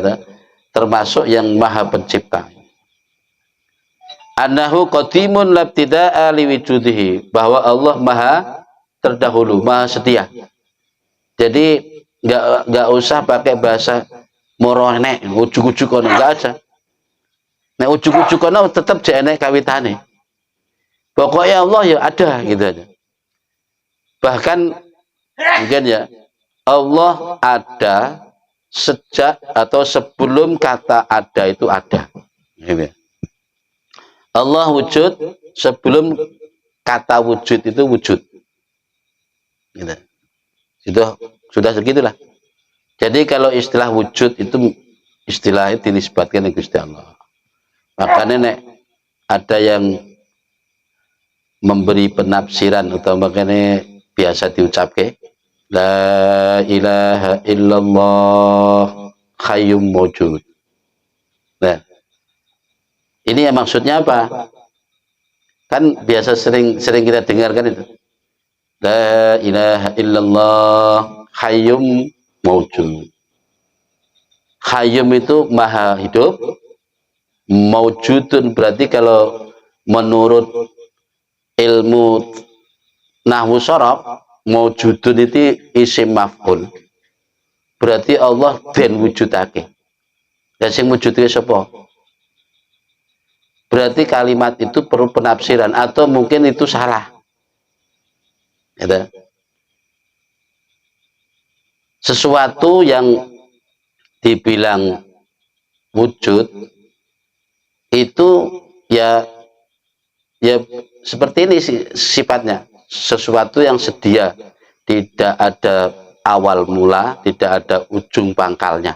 ya, termasuk yang maha pencipta. Annahu qadimun labtida'a liwujudihi, bahwa Allah maha terdahulu, maha setia. Jadi nggak usah pakai bahasa moronek ujuk-ujuk kono, nggak aja. Nek ujuk-ujuk kono tetap jenek kawitane. Pokoknya Allah ya ada gitu aja. Bahkan mungkin ya, Allah ada sejak atau sebelum kata ada itu ada. Gitu. Allah wujud sebelum kata wujud itu wujud. Gitu. Sudah segitulah. Jadi kalau istilah wujud itu istilahnya dinisbatkan ke Gusti Allah. Makanya nek ada yang memberi penafsiran atau makanya biasa diucapkan la ilaha illallah hayyum mawjud. Nah, ini ya maksudnya apa? Kan biasa sering kita dengarkan itu. La ilaha illallah hayyum mawjud. Hayyum itu maha hidup, mawjudun berarti kalau menurut ilmu nahwu sharaf, mawjudun itu isim maf'ul. Berarti Allah den wujudake. Dan sing wujudake sapa? Berarti kalimat itu perlu penafsiran atau mungkin itu salah. Gitu. Sesuatu yang dibilang wujud itu ya seperti ini sifatnya, sesuatu yang sedia, tidak ada awal mula, tidak ada ujung pangkalnya,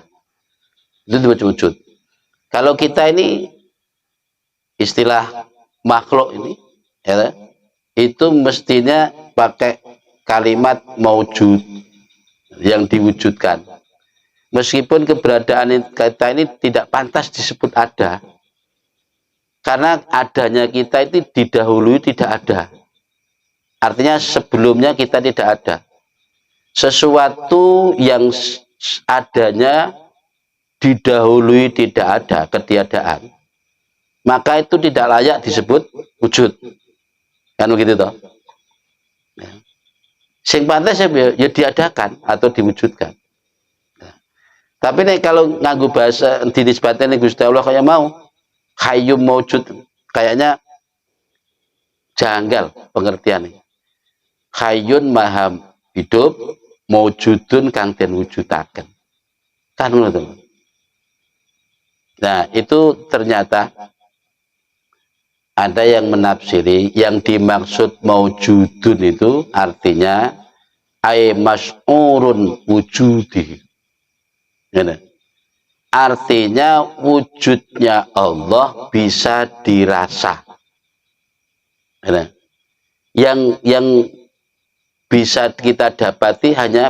itu wujud. Kalau kita ini istilah makhluk ini ya, itu mestinya pakai kalimat maujud, yang diwujudkan, meskipun keberadaan kita ini tidak pantas disebut ada, karena adanya kita itu didahului tidak ada. Artinya sebelumnya kita tidak ada. Sesuatu yang adanya didahului tidak ada, ketiadaan, maka itu tidak layak disebut wujud. Kan begitu toh? Ya. Sing pantas ya diadakan atau diwujudkan. Ya. Tapi nih kalau nganggo bahasa dinisbatkan Gusti Allah kayak mau hayyum maujud, kayaknya janggal pengertiannya. Hayyun maha hidup, maujudun kang den wujudaken. Kan ngono. Nah, itu ternyata ada yang menafsiri yang dimaksud maujudun itu artinya ay mas'urun wujudi. Ya, artinya wujudnya Allah bisa dirasa. Ya, yang bisa kita dapati hanya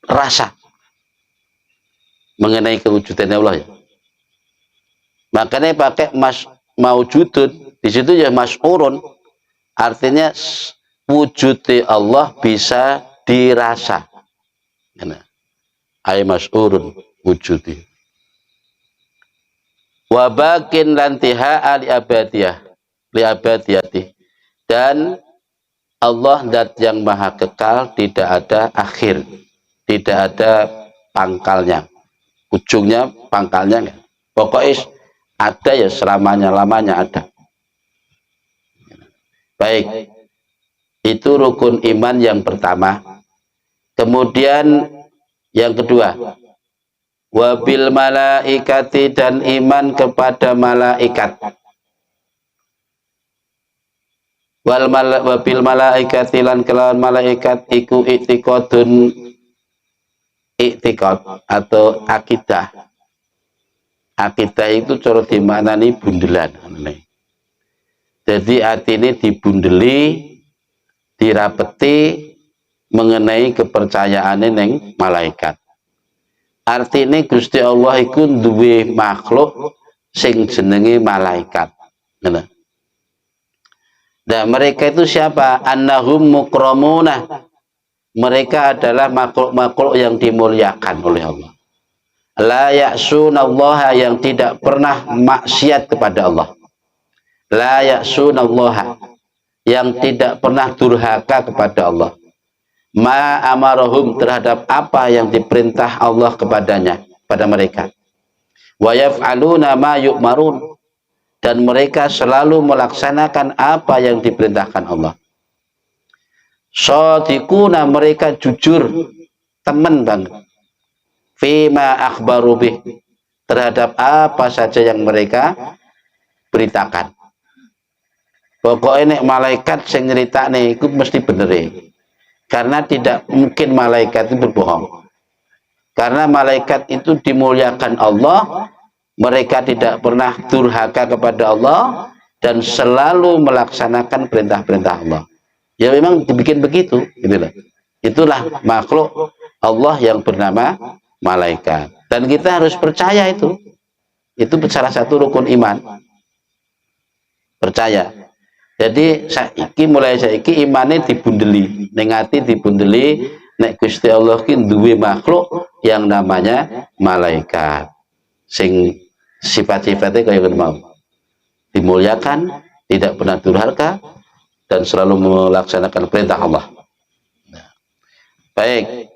rasa mengenai kewujudannya Allah ya. Makanya pakai maujudun di situ ya mas'urun, artinya wujudnya Allah bisa dirasa. Ay mas'urun wujudi. Wa bakin lantiha li abadiyah li abadiyati, dan Allah zat yang maha kekal, tidak ada akhir, tidak ada pangkalnya, ujungnya pangkalnya enggak. Pokoknya ada ya selamanya-lamanya ada. Baik, itu rukun iman yang pertama. Kemudian yang kedua, wabil malaikati, dan iman kepada malaikat. Wabil malaikati lan kelawan malaikat iku i'tiqadun, i'tiqad atau akidah. Akidah itu cara dimaknani bundelan. Jadi hati ini dibundeli, dirapeti mengenai kepercayaan neng malaikat. Artinya Gusti Allah iku duwe makhluk sing jenenge malaikat. Nah, mereka itu siapa? Annahum mukramuna. Mereka adalah makhluk-makhluk yang dimuliakan oleh Allah. La ya'sunallaha, yang tidak pernah maksiat kepada Allah. La ya'sunallaha, yang tidak pernah durhaka kepada Allah. Ma amarahum, terhadap apa yang diperintah Allah kepadanya, pada mereka. Wa yaf'aluna ma yu'marun, dan mereka selalu melaksanakan apa yang diperintahkan Allah. Shadiquna, mereka jujur, teman banget. Fima akhbaru bih, terhadap apa saja yang mereka beritakan. Pokoknya nek malaikat yang cerita nih, itu mesti bener ya. Karena tidak mungkin malaikat itu berbohong. Karena malaikat itu dimuliakan Allah, mereka tidak pernah durhaka kepada Allah, dan selalu melaksanakan perintah-perintah Allah. Ya memang dibikin begitu, gitu. Itulah makhluk Allah yang bernama malaikat. Dan kita harus percaya itu. Itu salah satu rukun iman. Percaya. Jadi mulai saiki imane dibundeli, ning ati dibundeli nek Gusti Allah ki duwe makhluk yang namanya malaikat. Sing sifat-sifatnya kaya ngono mau. Dimuliakan, tidak pernah durhaka, dan selalu melaksanakan perintah Allah. Baik.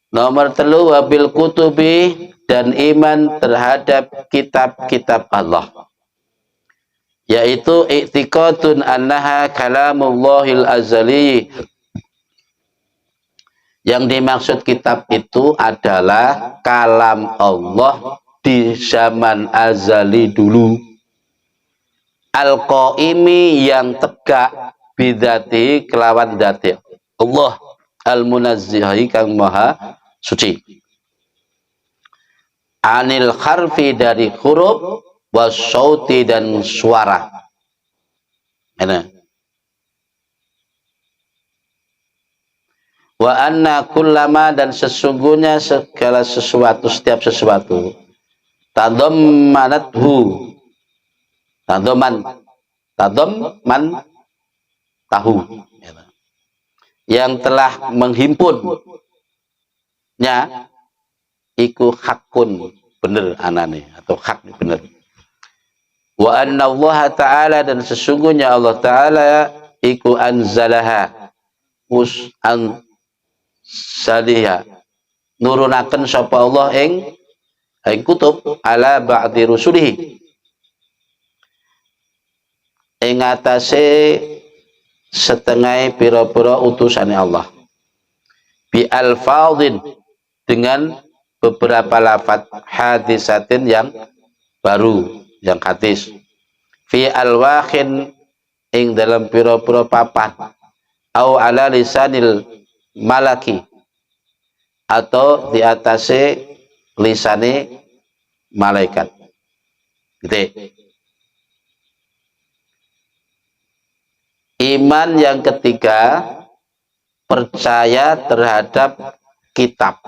Nomor 3, wabil kutubi, dan iman terhadap kitab-kitab Allah, yaitu i'tiqadun annaha kalamullahil azali. Yang dimaksud kitab itu adalah kalam Allah di zaman azali dulu, al-qaimi, yang tegak, bidzati, kelawan dzati Allah, al-munazzihi, kang maha suci, anil harfi, dari huruf, wasyauti, dan suara. Wa anna kullama, dan sesungguhnya segala sesuatu, setiap sesuatu, tadammanathu, tadamman tahu, yang telah menghimpunnya, iku hakun, bener anane, atau hak bener. Wa anna Allah ta'ala, dan sesungguhnya Allah ta'ala iku anzalaha, saliha, nurunaken sapa Allah ing kutub, ala ba'di rusulihi, ing atase setengah pira-pira utusane Allah, bi alfadhin, dengan beberapa lafaz, hadisatin, yang baru, yang hadis, fi alwakhin, ing dalam pira-pira papan, au ala lisanil malaki, atau di atase lisane malaikat. Gitu. Iman yang ketiga, percaya terhadap kitab.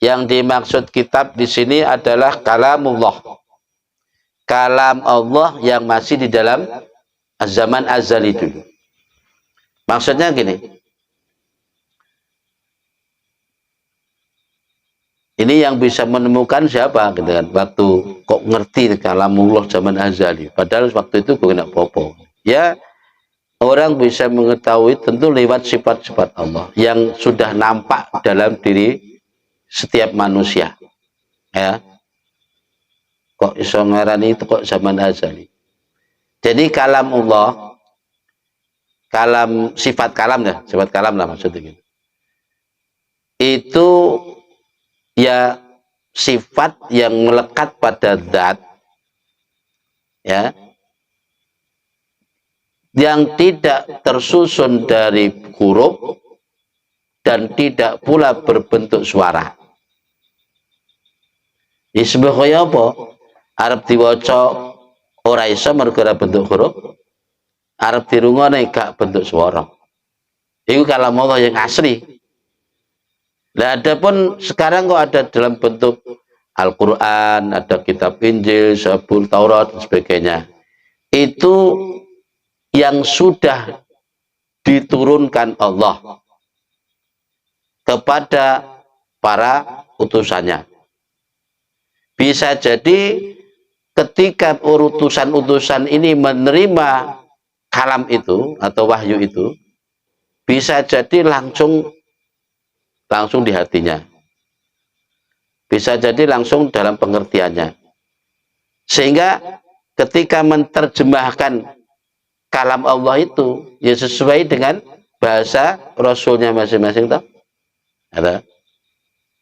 Yang dimaksud kitab di sini adalah kalamullah, kalam Allah yang masih di dalam zaman azali dulu. Maksudnya gini, ini yang bisa menemukan siapa, gitu kan? Waktu kok ngerti kalamullah zaman azali, padahal waktu itu gue kena popo. Ya, orang bisa mengetahui tentu lewat sifat-sifat Allah yang sudah nampak dalam diri setiap manusia. Ya, kok iso ngarani itu kok zaman azali. Jadi kalamullah, kalam, sifat kalam ya, sifat kalam lah maksudnya gitu. Itu ya sifat yang melekat pada zat, ya, yang tidak tersusun dari huruf dan tidak pula berbentuk suara. Disebut kaya apa? Arep diwaca ora iso mergo ora bentuk huruf, arep dirungokne gak bentuk suara. Itu kalam Allah yang asli. Nah, adapun sekarang kok ada dalam bentuk Al-Quran, ada kitab Injil, Zabur, Taurat, dan sebagainya. Itu yang sudah diturunkan Allah kepada para utusannya. Bisa jadi ketika utusan-utusan ini menerima kalam itu atau wahyu itu, bisa jadi langsung di hatinya, bisa jadi langsung dalam pengertiannya, sehingga ketika menerjemahkan kalam Allah itu ya sesuai dengan bahasa Rasulnya masing-masing toh. Ada.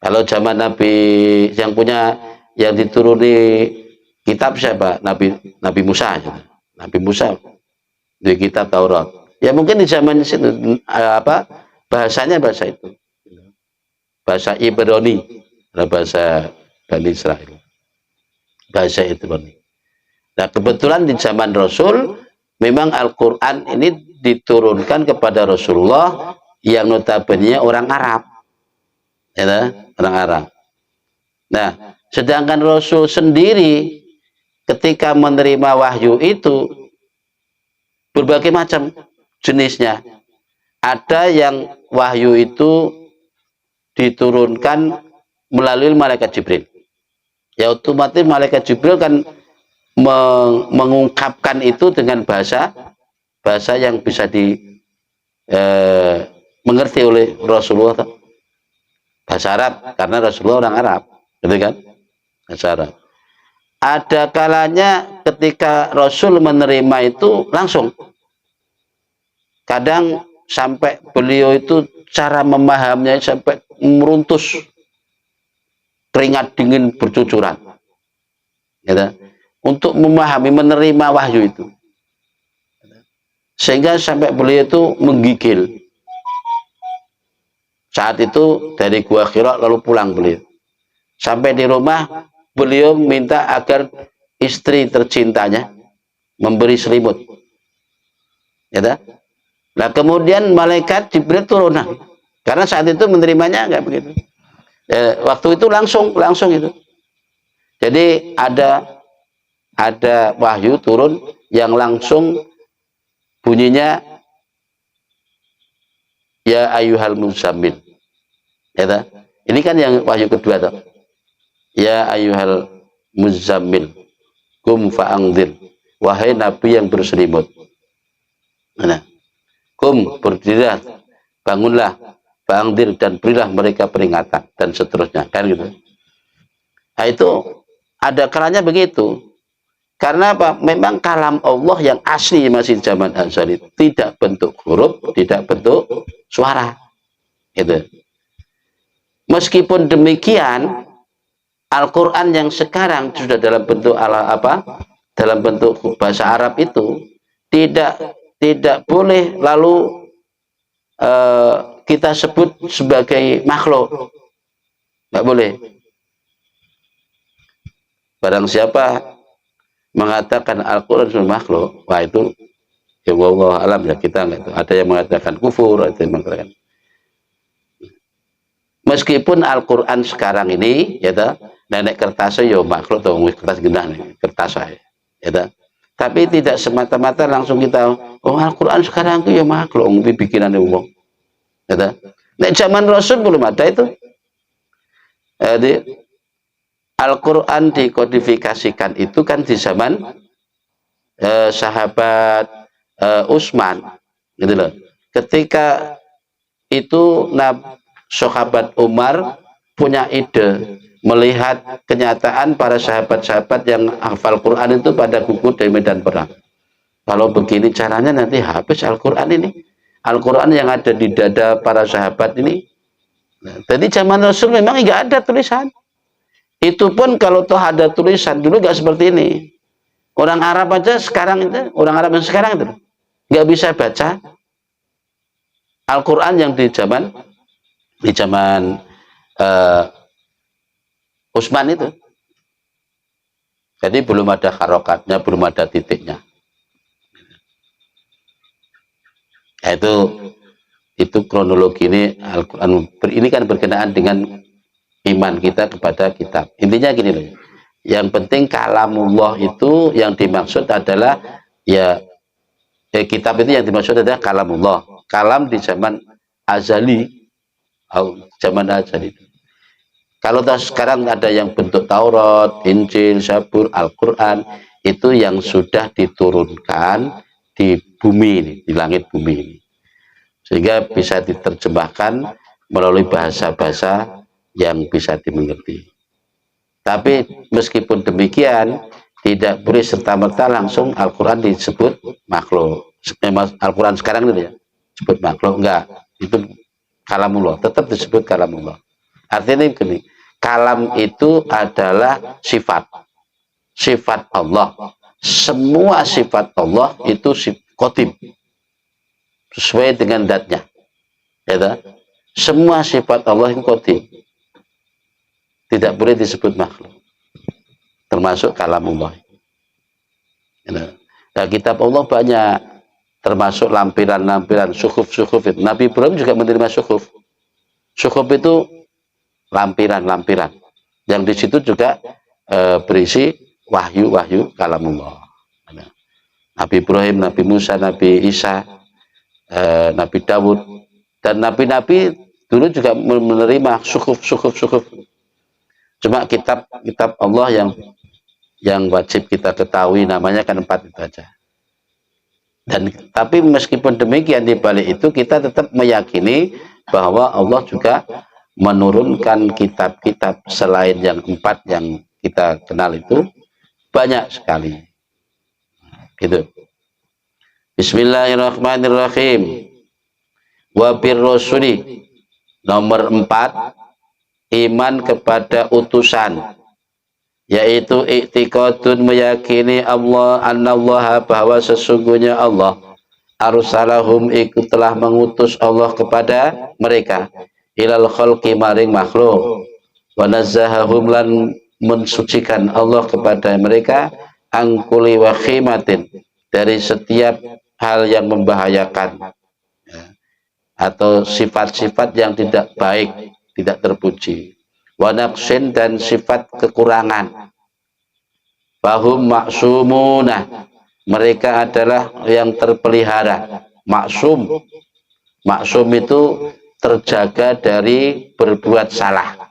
Kalau zaman Nabi yang punya yang dituruni kitab siapa? Nabi Musa. Nabi Musa di kitab Taurat. Ya mungkin di zaman itu apa bahasanya bahasa itu. Bahasa Ibrani, bahasa Bani Israel. Bahasa Ibrani. Nah, kebetulan di zaman Rasul memang Al-Qur'an ini diturunkan kepada Rasulullah yang notabene orang Arab. Ya, orang Arab. Nah, sedangkan Rasul sendiri ketika menerima wahyu itu berbagai macam jenisnya. Ada yang wahyu itu diturunkan melalui malaikat Jibril. Ya otomatis malaikat Jibril kan mengungkapkan itu dengan bahasa yang bisa mengerti oleh Rasulullah, bahasa Arab, karena Rasulullah orang Arab, gitu kan, bahasa Arab. Ada kalanya ketika Rasul menerima itu langsung, kadang sampai beliau itu cara memahaminya sampai meruntus, keringat dingin bercucuran, gitu, untuk memahami, menerima wahyu itu, sehingga sampai beliau itu menggigil. Saat itu dari Gua Hira lalu pulang beliau. Sampai di rumah beliau minta agar istri tercintanya memberi selimut. Ya, nah kemudian malaikat Jibril turun. Nah, karena saat itu menerimanya enggak begitu. Waktu itu langsung itu. Jadi ada wahyu turun yang langsung bunyinya ya ayyuhal muzammil. Ya, ini kan yang wahyu kedua toh. Ya ayyuhal muzammil kum fa'angdir, wahai nabi yang berselimut. Nah, kum berdirilah, bangunlah, fa'angdir, dan berilah mereka peringatan, dan seterusnya, kan gitu. Nah itu ada kalanya begitu. Karena apa? Memang kalam Allah yang asli masih zaman azali, tidak bentuk huruf, tidak bentuk suara. Gitu. Meskipun demikian, Al-Quran yang sekarang sudah dalam bentuk dalam bentuk bahasa Arab itu tidak boleh lalu kita sebut sebagai makhluk. Nggak boleh. Barang siapa mengatakan Al-Quran sebagai makhluk, wah itu ya wallahu alam, ya kita nggak tahu. Ada yang mengatakan kufur, ada yang mengatakan. Meskipun Al-Quran sekarang ini ya nenek kertas yo makhluk atau kertas genah kertas ya, tapi tidak semata-mata langsung kita Al-Quran sekarang itu ya makhluk bikinan wong ya. Nek zaman Rasul belum ada itu. Jadi Al-Quran dikodifikasikan itu kan di zaman sahabat Utsman, gitu loh. Ketika itu sahabat Umar punya ide melihat kenyataan para sahabat-sahabat yang hafal Quran itu pada gugur dari medan perang. Kalau begini caranya nanti habis Al-Quran ini. Al-Quran yang ada di dada para sahabat ini. Nah, jadi zaman Rasul memang nggak ada tulisan. Itu pun kalau toh ada tulisan dulu nggak seperti ini. Orang Arab aja sekarang itu, orang Arab yang sekarang itu nggak bisa baca Al-Quran yang di zaman Utsman itu. Jadi belum ada harokatnya, belum ada titiknya. Nah, itu kronologi ini Al-Quran. Ini kan berkenaan dengan iman kita kepada kitab. Intinya gini loh. Yang penting kalamullah itu yang dimaksud adalah kitab itu yang dimaksud adalah kalamullah. Kalam di zaman azali, zaman azali. Kalau sekarang ada yang bentuk Taurat, Injil, Zabur, Al-Quran, itu yang sudah diturunkan di bumi ini, di langit bumi ini. Sehingga bisa diterjemahkan melalui bahasa-bahasa yang bisa dimengerti. Tapi meskipun demikian, tidak boleh serta-merta langsung Al-Quran disebut makhluk. Al-Quran sekarang itu ya, disebut makhluk, enggak. Itu kalamullah, tetap disebut kalamullah. Artinya begini, kalam itu adalah sifat Allah. Semua sifat Allah itu qadim, sesuai dengan datnya. Ya, semua sifat Allah itu qadim, tidak boleh disebut makhluk, termasuk kalamullah. Ya, nah, kitab Allah banyak, termasuk lampiran-lampiran, suhuf itu. Nabi Ibrahim juga menerima suhuf. Suhuf itu lampiran-lampiran yang di situ juga berisi wahyu-wahyu kalamullah. Nabi Ibrahim, Nabi Musa, Nabi Isa, Nabi Dawud, dan nabi-nabi dulu juga menerima suhuf. Cuma kitab Allah yang wajib kita ketahui namanya kan 4 itu aja. Dan tapi meskipun demikian, di balik itu kita tetap meyakini bahwa Allah juga menurunkan kitab-kitab selain yang 4 yang kita kenal itu banyak sekali. Gitu. Bismillahirrahmanirrahim. Wa birrusuli, nomor 4, iman kepada utusan, yaitu i'tiqadun, meyakini Allah, annallaha, bahwa sesungguhnya Allah, arsalahum, ikut telah mengutus Allah kepada mereka, ilal khalqi, maring makhluk, wa nazzahahum, lan mensucikan Allah kepada mereka, angkuli wa khimatin, dari setiap hal yang membahayakan, ya, atau sifat-sifat yang tidak baik, tidak terpuji, wa naqsin, dan sifat kekurangan, bahum maksumuna, mereka adalah yang terpelihara. Maksum itu terjaga dari berbuat salah.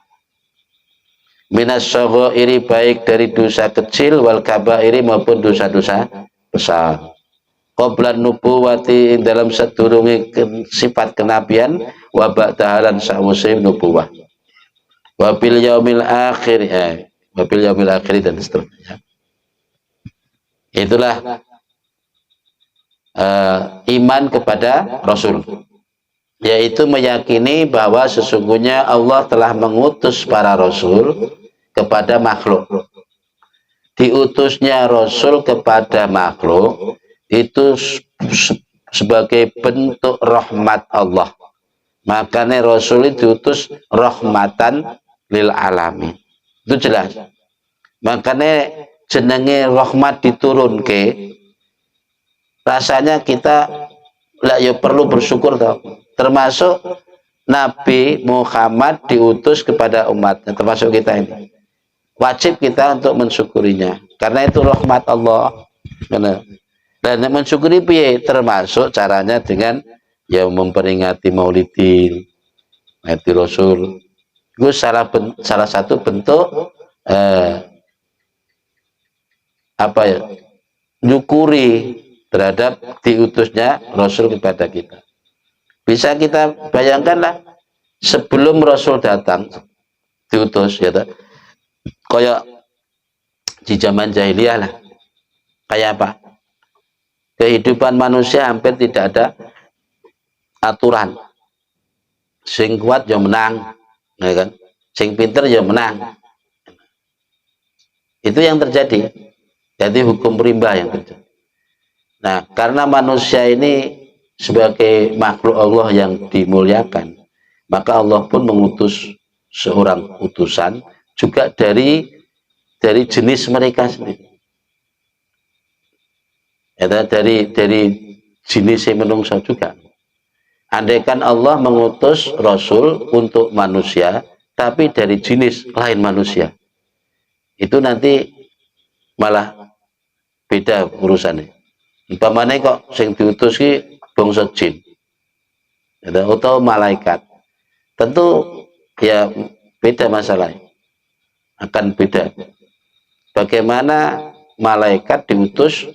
Minas shaghairi, baik dari dosa kecil, wal kabairi, maupun dosa-dosa besar. Qablan nubuwati, dalam sedurungi sifat kenabian, wa ba'dahalan sa'usim nubuwah, wa bil yaumil akhir, dan seterusnya. Itulah iman kepada Rasul, yaitu meyakini bahwa sesungguhnya Allah telah mengutus para Rasul kepada makhluk. Diutusnya Rasul kepada makhluk itu sebagai bentuk rahmat Allah. Makanya Rasul itu diutus rahmatan lil alamin. Itu jelas. Makanya jenenge rahmat diturunke, rasanya kita lah ya perlu bersyukur toh. Termasuk Nabi Muhammad diutus kepada umatnya, termasuk kita ini. Wajib kita untuk mensyukurinya, karena itu rahmat Allah. Dan mensyukuri piye, termasuk caranya dengan ya memperingati Maulidin, Maulid Rasul. Itu salah satu bentuk apa ya, nyukuri terhadap diutusnya Rasul kepada kita. Bisa kita bayangkanlah, sebelum Rasul datang diutus, ya, kayak di zaman jahiliyah lah, kayak apa? Kehidupan manusia hampir tidak ada aturan. Sing kuat ya menang, ya kan? Sing pinter ya menang. Itu yang terjadi. Jadi hukum rimba yang terjadi. Nah, karena manusia ini sebagai makhluk Allah yang dimuliakan, maka Allah pun mengutus seorang utusan juga dari jenis mereka sendiri. Ya, dari jenis menungso juga. Andaikan Allah mengutus Rasul untuk manusia, tapi dari jenis lain manusia, itu nanti malah beda urusannya. Umpamane kok sing diutus ki bangsa jin, atau malaikat, tentu ya beda masalahnya. akan beda. Bagaimana malaikat diutus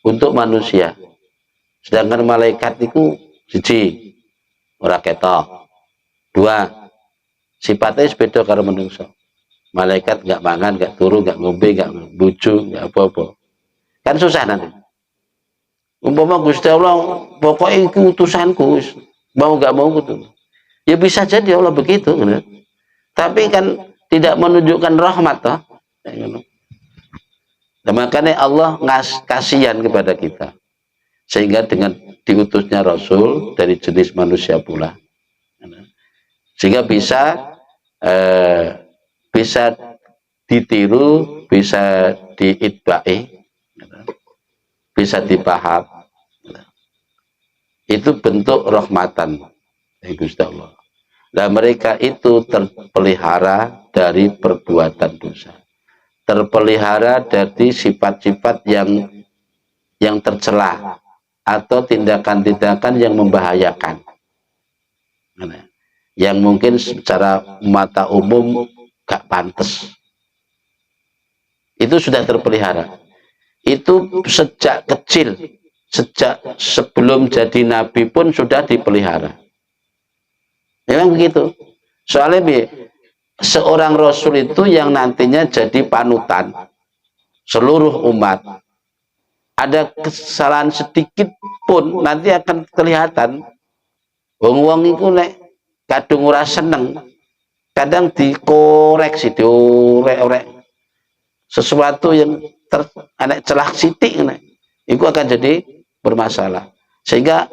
untuk manusia, sedangkan malaikat itu siji ora ketok, dua sifatnya beda karo manusia. Malaikat nggak makan, nggak turu, nggak ngombe, nggak buju, nggak apa-apa, kan susah nanti. Umpama Gusti Allah pokoknya itu utusanku, mau nggak mau gitu, ya bisa jadi Allah begitu, gitu. Tapi kan tidak menunjukkan rahmat toh. Nah, makanya Allah kasihan kepada kita, sehingga dengan diutusnya Rasul dari jenis manusia pula, sehingga bisa ditiru, bisa diitba'i, bisa dipaham. Itu bentuk rahmatan dari Gusti Allah. Nah, mereka itu terpelihara dari perbuatan dosa, terpelihara dari sifat-sifat yang tercela atau tindakan-tindakan yang membahayakan, yang mungkin secara mata umum gak pantas. Itu sudah terpelihara. Itu sejak kecil, sejak sebelum jadi nabi pun sudah dipelihara. Memang begitu. Soalnya seorang rasul itu yang nantinya jadi panutan seluruh umat. Ada kesalahan sedikit pun nanti akan kelihatan. Wong-wong itu nek kadung ora seneng, kadang dikoreksi, diorek-orek sesuatu yang anak celah sitik, itu akan jadi bermasalah, sehingga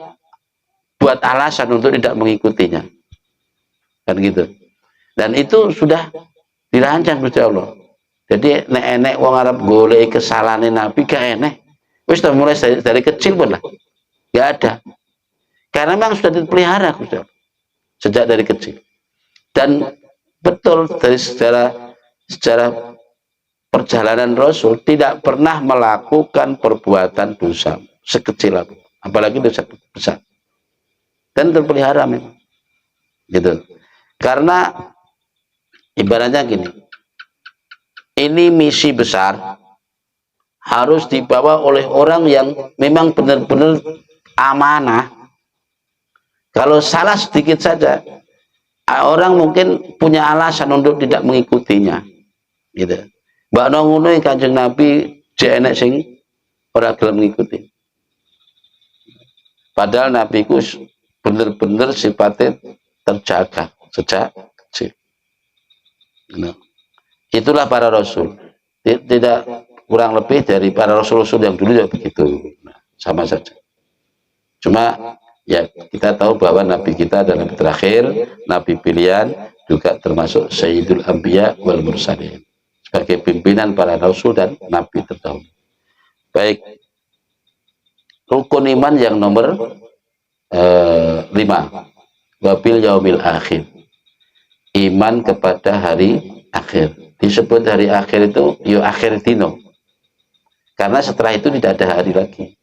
buat alasan untuk tidak mengikutinya, kan gitu. Dan itu sudah dirancang Gusti Allah. Jadi nek wong Arab golek kesalahan Nabi gak enek, wis mulai dari kecil pun lah gak ada, karena memang sudah dipelihara Gusti Allah sejak dari kecil. Dan betul dari secara perjalanan Rasul tidak pernah melakukan perbuatan dosa sekecil apapun, apalagi dosa besar, dan terpelihara memang gitu. Karena ibaratnya gini, ini misi besar harus dibawa oleh orang yang memang benar-benar amanah. Kalau salah sedikit saja, orang mungkin punya alasan untuk tidak mengikutinya, gitu. Mbak ngono Kanjeng Nabi jek enek sing ora gelem ngikuti. Padahal Nabi ku bener-bener sifatnya terjaga sejak kecil. Nah, itulah para rasul. Tidak kurang lebih dari para rasul-rasul yang dulu ya begitu. Nah, sama saja. Cuma ya kita tahu bahwa Nabi kita adalah Nabi terakhir, Nabi pilihan, juga termasuk Sayyidul Anbiya wal Mursalin, sebagai pimpinan para rasul dan nabi terdahulu. Baik, rukun iman yang nomor 5, wabil yaumil akhir, iman kepada hari akhir. Disebut hari akhir itu yo akhir dino, karena setelah itu tidak ada hari lagi.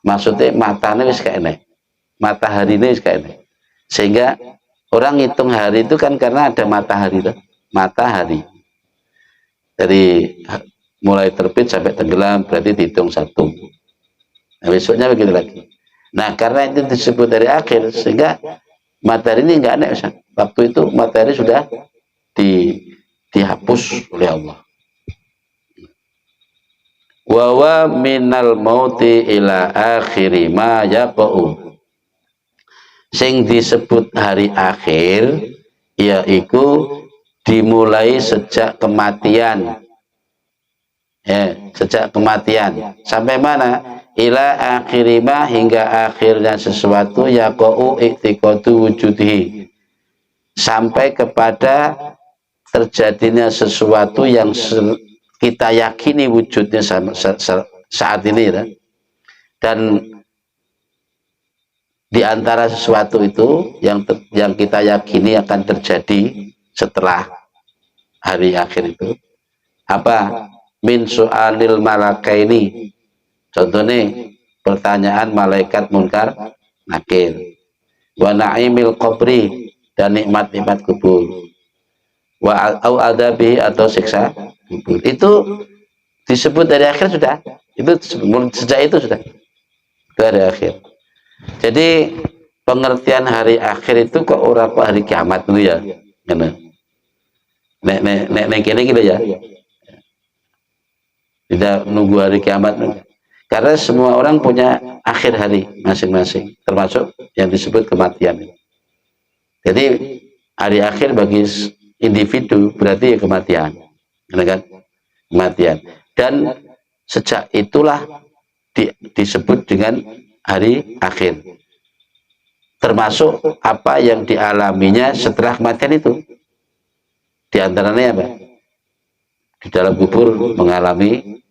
Maksudnya matanya wis gak enek, matahari ini wis gak enek, sehingga orang ngitung hari itu kan karena ada matahari tuh. Matahari dari mulai terbit sampai tenggelam berarti dihitung 1. Nah, besoknya begitu lagi. Nah, karena itu disebut dari akhir, sehingga matahari ini enggak aneh. Waktu itu matahari sudah dihapus oleh Allah. Wa minal mauti ila akhiri ma yaqa'u. Sing disebut hari akhir yaitu dimulai sejak kematian, sejak kematian sampai mana? Ila akhirima, hingga akhirnya sesuatu, yaqa'u i'tiqadu wujudhi, sampai kepada terjadinya sesuatu yang kita yakini wujudnya saat ini, ya. Dan di antara sesuatu itu yang kita yakini akan terjadi setelah hari akhir itu apa? Min su'alil malakaini, contohnya pertanyaan malaikat munkar nakir, wa na'imil qabri, dan nikmat-nikmat kubur, wa au adabi atau siksa kubur. Itu disebut dari akhir sudah. Itu sejak itu sudah dari akhir. Jadi pengertian hari akhir itu kok ora kok hari kiamat itu ya. Nek kene gitu ya. Tidak nunggu hari kiamat. Karena semua orang punya akhir hari masing-masing, termasuk yang disebut kematian. Jadi hari akhir bagi individu berarti ya kematian, kan? Kematian. Dan sejak itulah disebut dengan hari akhir. Termasuk apa yang dialaminya setelah kematian itu. Di antaranya apa? Di dalam kubur mengalami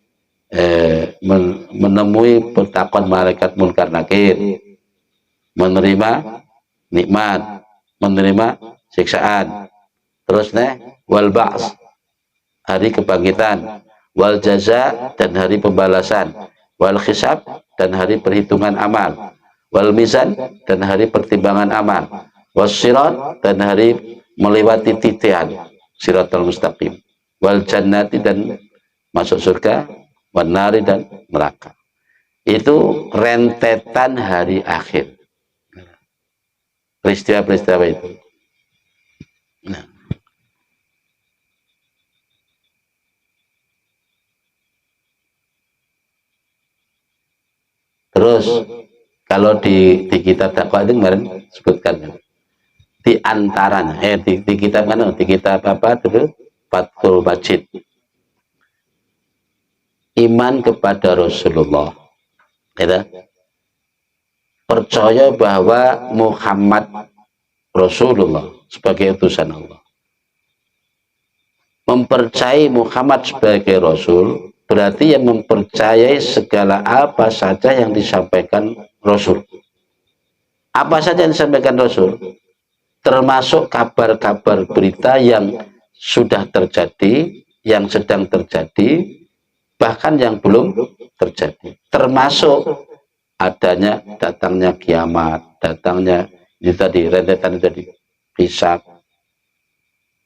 menemui pertakon malaikat munkar nakir, menerima nikmat, menerima siksaan, terus wal ba's, hari kebangkitan, wal jaza, dan hari pembalasan, wal hisab, dan hari perhitungan amal, wal mizan, dan hari pertimbangan amal, was sirat, dan hari melewati titian siratal mustaqim, wal jannati, dan masuk surga, wan nari, dan neraka. Itu rentetan hari akhir, peristiwa-peristiwa itu. Nah. Terus kalau di kitab dakwah itu kemarin sebutkan di antaranya di kitab mana, di kitab apa dulu, Fathul Majid, iman kepada Rasulullah, ya, percaya bahwa Muhammad Rasulullah sebagai utusan Allah. Mempercayai Muhammad sebagai Rasul berarti yang mempercayai segala apa saja yang disampaikan Rasul. Apa saja yang disampaikan Rasul, termasuk kabar-kabar berita yang sudah terjadi, yang sedang terjadi, bahkan yang belum terjadi, termasuk adanya datangnya kiamat, datangnya itu tadi rentetan itu tadi, hisab,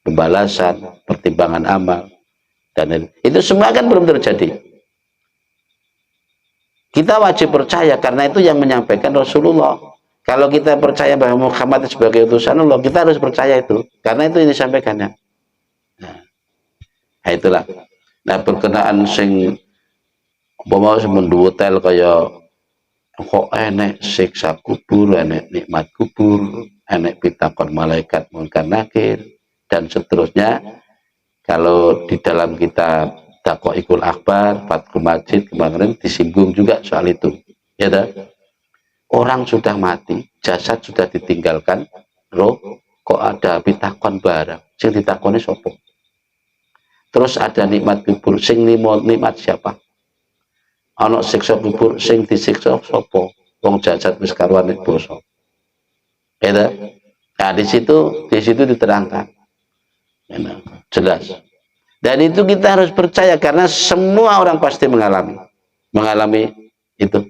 pembalasan, pertimbangan amal, dan itu semua kan belum terjadi. Kita wajib percaya karena itu yang menyampaikan Rasulullah. Kalau kita percaya bahwa Muhammad sebagai utusan Allah, kita harus percaya itu karena itu yang disampaikannya. Nah, itulah. Nah, berkenaan sing mau mendutel kaya kok enek siksa kubur, enek nikmat kubur, enek pitakon malaikat munkar nakir, dan seterusnya. Kalau di dalam kitab Daqaiqul Akhbar, Fathul Majid kemarin disinggung juga soal itu. Ya dah? Orang sudah mati, jasad sudah ditinggalkan, roh kok ada pitakon barang, sing ditakoni sopo. Terus ada nikmat kubur, sing nikmat siapa? Ana siksa kubur, sing disiksa sopo? Wong jasad wis karuan nek basa. Ya dah? Nah, di situ diterangkan. Jelas. Dan itu kita harus percaya karena semua orang pasti mengalami itu.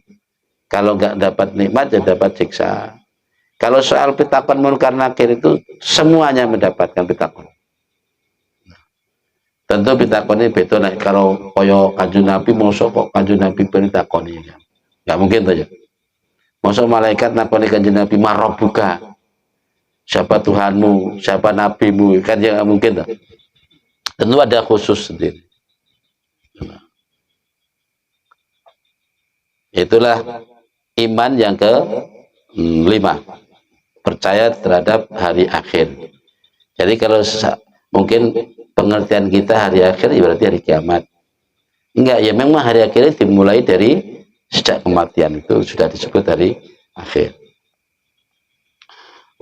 Kalau nggak dapat nikmat ya dapat siksa. Kalau soal pitakon munkar nakir itu semuanya mendapatkan pitakon. Tentu pitakon ini beda nek kalau koyo Kanjeng Nabi mosok kok Kanjeng Nabi pitakoni kan. Nggak mungkin saja. Mosok malaikat nakoni Kanjeng Nabi marobuka. Siapa Tuhanmu, siapa nabimu, kan ya nggak mungkin tak? Tentu ada khusus sendiri. Itulah iman yang ke-5, percaya terhadap hari akhir. Jadi kalau mungkin pengertian kita hari akhir ya berarti hari kiamat. Enggak, ya memang hari akhir dimulai dari sejak kematian, itu sudah disebut hari akhir.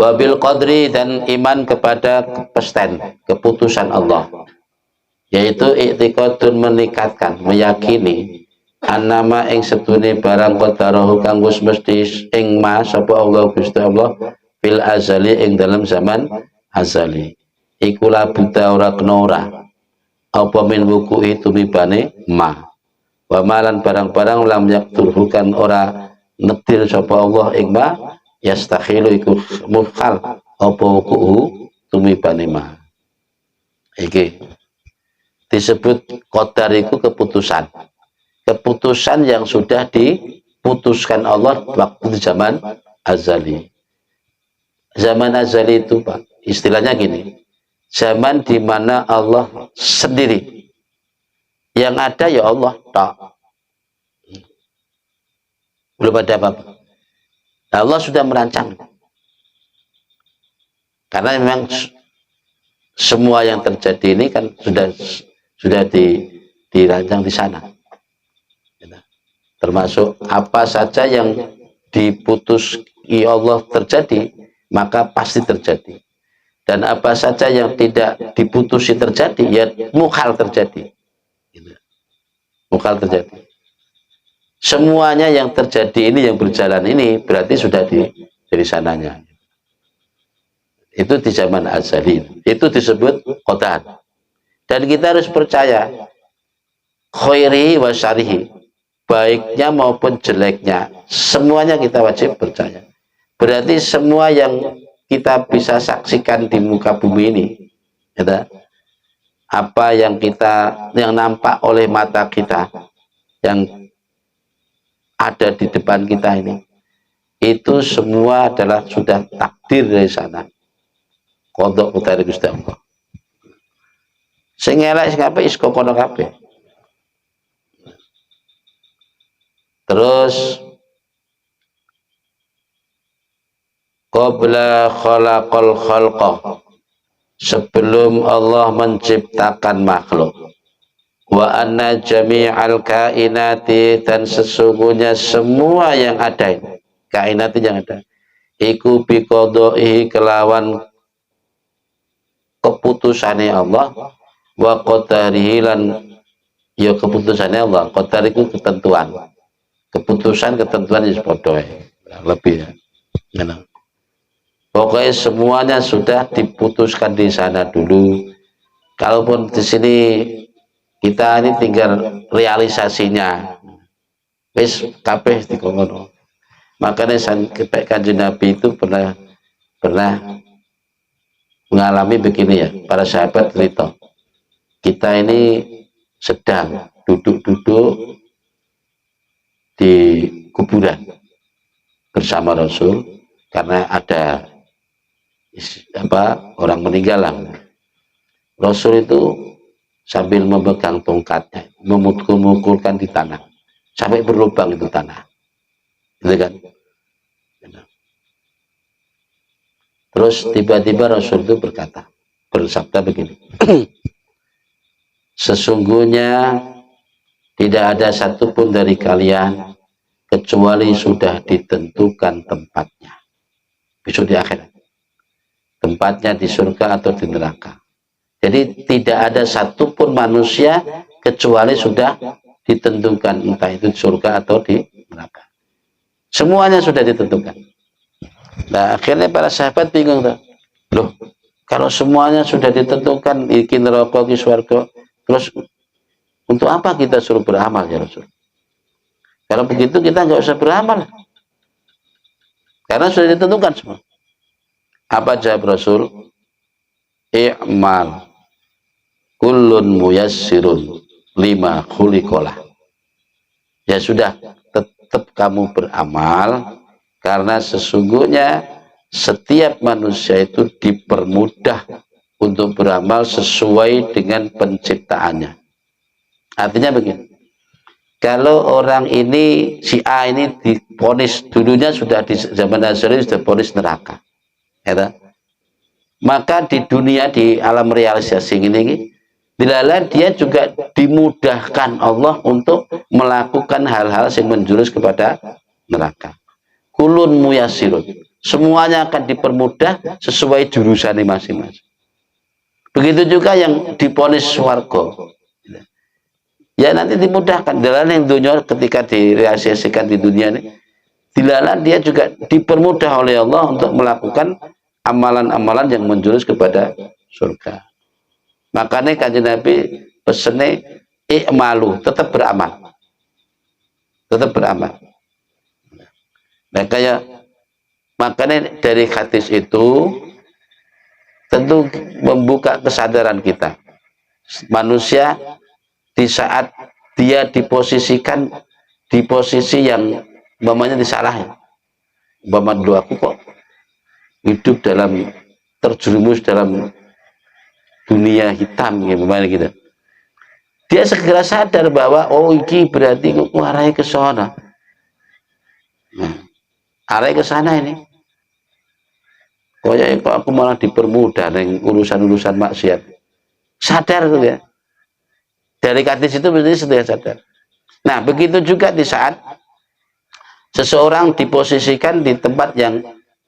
Wabil qadri, dan iman kepada keputusan Allah, yaitu i'tiqadun, menikatkan, meyakini annama ing setune barang qadarahu kang wis mesti ing ma sapa Allah Gusti Allah fil azali ing dalam zaman azali iku la buta ora kena ora apa min wuku'i tumibane ma wa malan barang-barang lam yakturhu kan ora netir sapa Allah ing ma yastakhilu iku mukhal apa wuku'u tumibane ma. Iki disebut qadar itu keputusan. Keputusan yang sudah diputuskan Allah waktu di zaman azali. Zaman azali itu Pak, istilahnya gini. Zaman di mana Allah sendiri. Yang ada ya Allah tak. Belum ada apa-apa. Allah sudah merancang. Karena memang semua yang terjadi ini kan sudah dirancang di sana. Termasuk apa saja yang diputuski Allah terjadi, maka pasti terjadi. Dan apa saja yang tidak diputusi terjadi, ya mukhal terjadi. Mukhal terjadi. Semuanya yang terjadi ini, yang berjalan ini, berarti sudah dari sananya. Itu di zaman azali. Itu disebut qadar. Dan kita harus percaya khairihi wa syarihi, baiknya maupun jeleknya, semuanya kita wajib percaya. Berarti semua yang kita bisa saksikan di muka bumi ini, ya, apa yang nampak oleh mata kita, yang ada di depan kita ini, itu semua adalah sudah takdir dari sana. Kodok utari Gusti Allah. Sing elek sing apik iso kono kabeh. Terus qabla khalaqal khalqa, sebelum Allah menciptakan makhluk. Wa anna jami'al kainati, dan sesungguhnya semua yang ada ini, kainat yang ada, iku biqadaihi, kelawan keputusannya Allah, wa qadarihi, lan ya keputusannya Allah. Qadar itu ketentuan. Keputusan ketentuan yang sepodoh lebih ya. Pokoknya semuanya sudah diputuskan di sana dulu. Kalaupun di sini kita ini tinggal realisasinya, wis kabeh dikono. Makanya Kanjeng Nabi itu pernah mengalami begini ya, para sahabat cerita. Kita ini sedang duduk-duduk di kuburan bersama Rasul karena ada orang meninggal. Rasul itu sambil memegang tongkatnya, memukul-mukulkan di tanah sampai berlubang itu tanah, gitu kan? Terus tiba-tiba Rasul itu bersabda begini, sesungguhnya tidak ada satupun dari kalian kecuali sudah ditentukan tempatnya besok di akhirat, tempatnya di surga atau di neraka. Jadi tidak ada satupun manusia kecuali sudah ditentukan, entah itu di surga atau di neraka. Semuanya sudah ditentukan. Nah akhirnya para sahabat bingung tuh. Loh, kalau semuanya sudah ditentukan, iki neraka iki swarga, terus untuk apa kita suruh beramal ya Rasul? Kalau begitu kita nggak usah beramal, karena sudah ditentukan semua. Apa jawab Rasul? I'mal kullun muyassirun lima khuliqalah. Ya sudah, tetap kamu beramal, karena sesungguhnya setiap manusia itu dipermudah untuk beramal sesuai dengan penciptaannya. Artinya begini, kalau orang ini, si A ini diponis, dulunya sudah di zaman Azali sudah ponis neraka, ya, maka di dunia, di alam realisasi ini, dilala dia juga dimudahkan Allah untuk melakukan hal-hal yang menjurus kepada neraka. Kulun muyasirun, semuanya akan dipermudah sesuai jurusannya masing-masing. Begitu juga yang diponis swarga, ya nanti dimudahkan. Dalam yang dunia ketika direalisasikan di dunia ini, dilala dia juga dipermudah oleh Allah untuk melakukan amalan-amalan yang menjurus kepada surga. Makanya Kanjeng Nabi pesennya i'malu, tetap beramal, tetap beramal. Nah makanya dari hadis itu tentu membuka kesadaran kita. manusia di saat dia diposisikan di posisi yang umpamanya disalahin. Umpama dulu aku kok hidup dalam terjerumus dalam dunia hitam gitu. Dia segera sadar bahwa oh ini berarti kok arahnya ke sana. Nah, arahnya ke sana ini. Kok aku malah dipermudah dengan urusan-urusan maksiat. Sadar tuh ya. Dari hadis itu berarti sudah sadar. Nah, begitu juga di saat seseorang diposisikan di tempat yang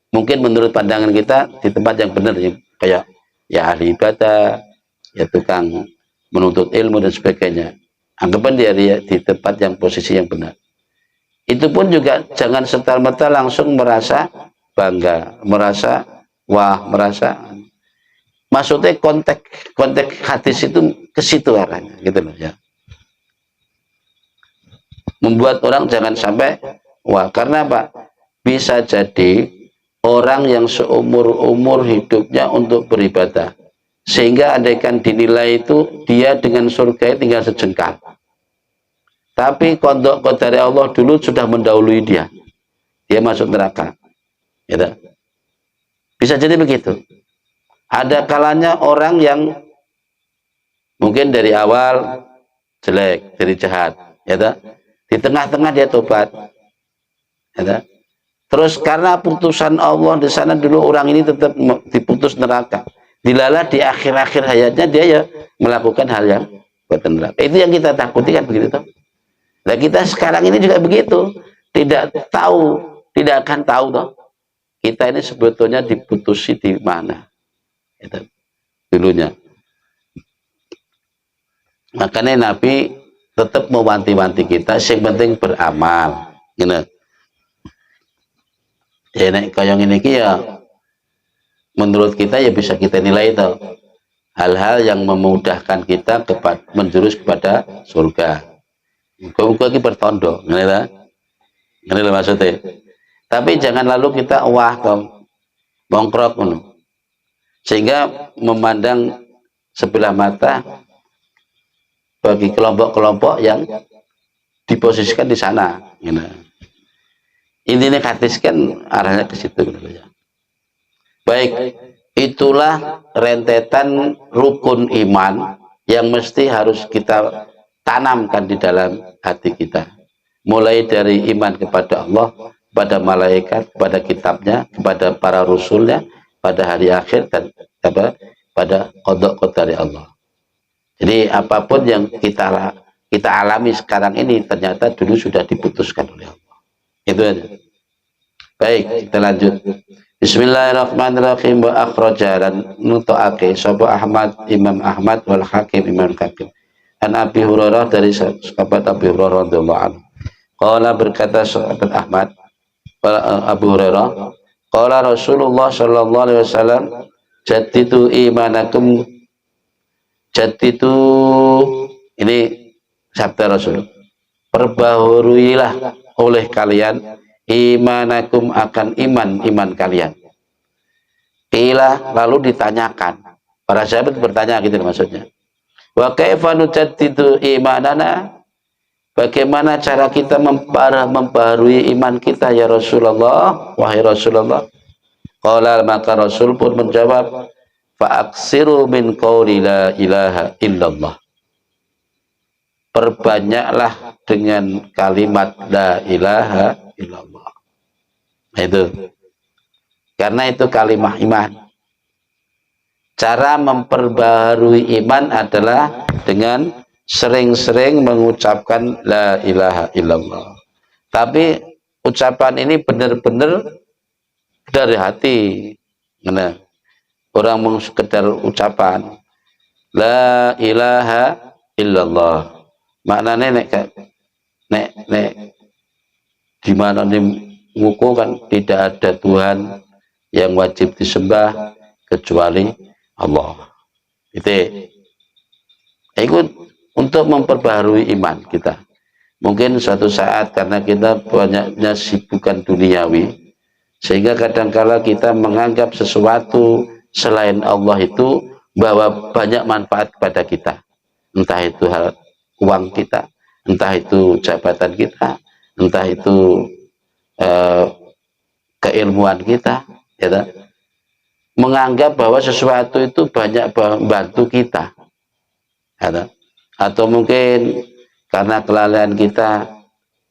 mungkin menurut pandangan kita di tempat yang benar, kayak ya ahli ibadah, ya tukang menuntut ilmu dan sebagainya. Anggapan dia di tempat yang posisi yang benar. Itu pun juga jangan serta-merta langsung merasa bangga, merasa wah, merasa. Maksudnya konteks hadis itu ke situ arahnya, gitu loh ya. Membuat orang jangan sampai wah, karena apa? Bisa jadi orang yang seumur-umur hidupnya untuk beribadah, sehingga andaikan dinilai itu dia dengan surga tinggal sejengkal. Tapi kodok dari Allah dulu sudah mendahului dia masuk neraka. Ya, bisa jadi begitu. Ada kalanya orang yang mungkin dari awal jelek, dari jahat, ya, di tengah-tengah dia tobat, ya, terus karena putusan Allah di sana dulu orang ini tetap diputus neraka, dilalah di akhir-akhir hayatnya dia ya melakukan hal yang buat neraka. Itu yang kita takuti kan begitu toh. Nah kita sekarang ini juga begitu, tidak akan tahu toh kita ini sebetulnya diputusi di mana. Itu dulunya. Makanya Nabi tetap mewanti-wanti kita, yang penting beramal. Gitu. Ya nek kaya ngene iki ya menurut kita ya bisa kita nilai itu hal-hal yang memudahkan kita menjurus kepada surga. Muga-muga iki bertondo, ngene ta? Ngene lho maksudnya. Tapi jangan lalu kita wah toh bongkrok ngono. Sehingga memandang sebelah mata bagi kelompok-kelompok yang diposisikan di sana. Gitu. Intinya hadis kan arahnya ke situ. Gitu. Baik, itulah rentetan rukun iman yang mesti harus kita tanamkan di dalam hati kita. Mulai dari iman kepada Allah, kepada malaikat, kepada kitabnya, kepada para rasulnya, pada hari akhir dan pada qada dari Allah. Jadi apapun yang kita alami sekarang ini ternyata dulu sudah diputuskan oleh Allah. Itu aja. Baik, kita lanjut. Bismillahirrahmanirrahim. Wa akhraja lan nutuake sapa Ahmad Imam Ahmad wal Hakim Imam Hakim. An Abi Hurairah dari sahabat Abi Hurairah radhiyallahu anhu. Qala berkata sahabat Ahmad Abu Hurairah, qala Rasulullah sallallahu alaihi wasallam, jaddidu imanakum. Jaddidu, ini sabda Rasul, perbaharuilah oleh kalian imanakum akan iman kalian. Qila, lalu ditanyakan, para sahabat bertanya gitu maksudnya, wa kaifa nujaddidu imanana, bagaimana cara kita membaharui iman kita ya Rasulullah, wahai Rasulullah? Qala, maka Rasul pun menjawab, fa'aksiru min qawli la ilaha illallah. Perbanyaklah dengan kalimat la ilaha illallah. Itu. Karena itu kalimat iman. Cara memperbaharui iman adalah dengan sering-sering mengucapkan la ilaha illallah. Tapi ucapan ini benar-benar dari hati. Nah, orang mau sekedar ucapan la ilaha illallah. Maknanya nek di mana nih nguku kan tidak ada Tuhan yang wajib disembah kecuali Allah. Itu untuk memperbaharui iman kita. Mungkin suatu saat karena kita banyaknya sibukan duniawi, sehingga kadangkala kita menganggap sesuatu selain Allah itu bahwa banyak manfaat kepada kita. entah itu hal uang kita, entah itu jabatan kita, entah itu eh, keilmuan kita, ya kan? Menganggap bahwa sesuatu itu banyak membantu kita, ya kan? Atau mungkin karena kelalaian kita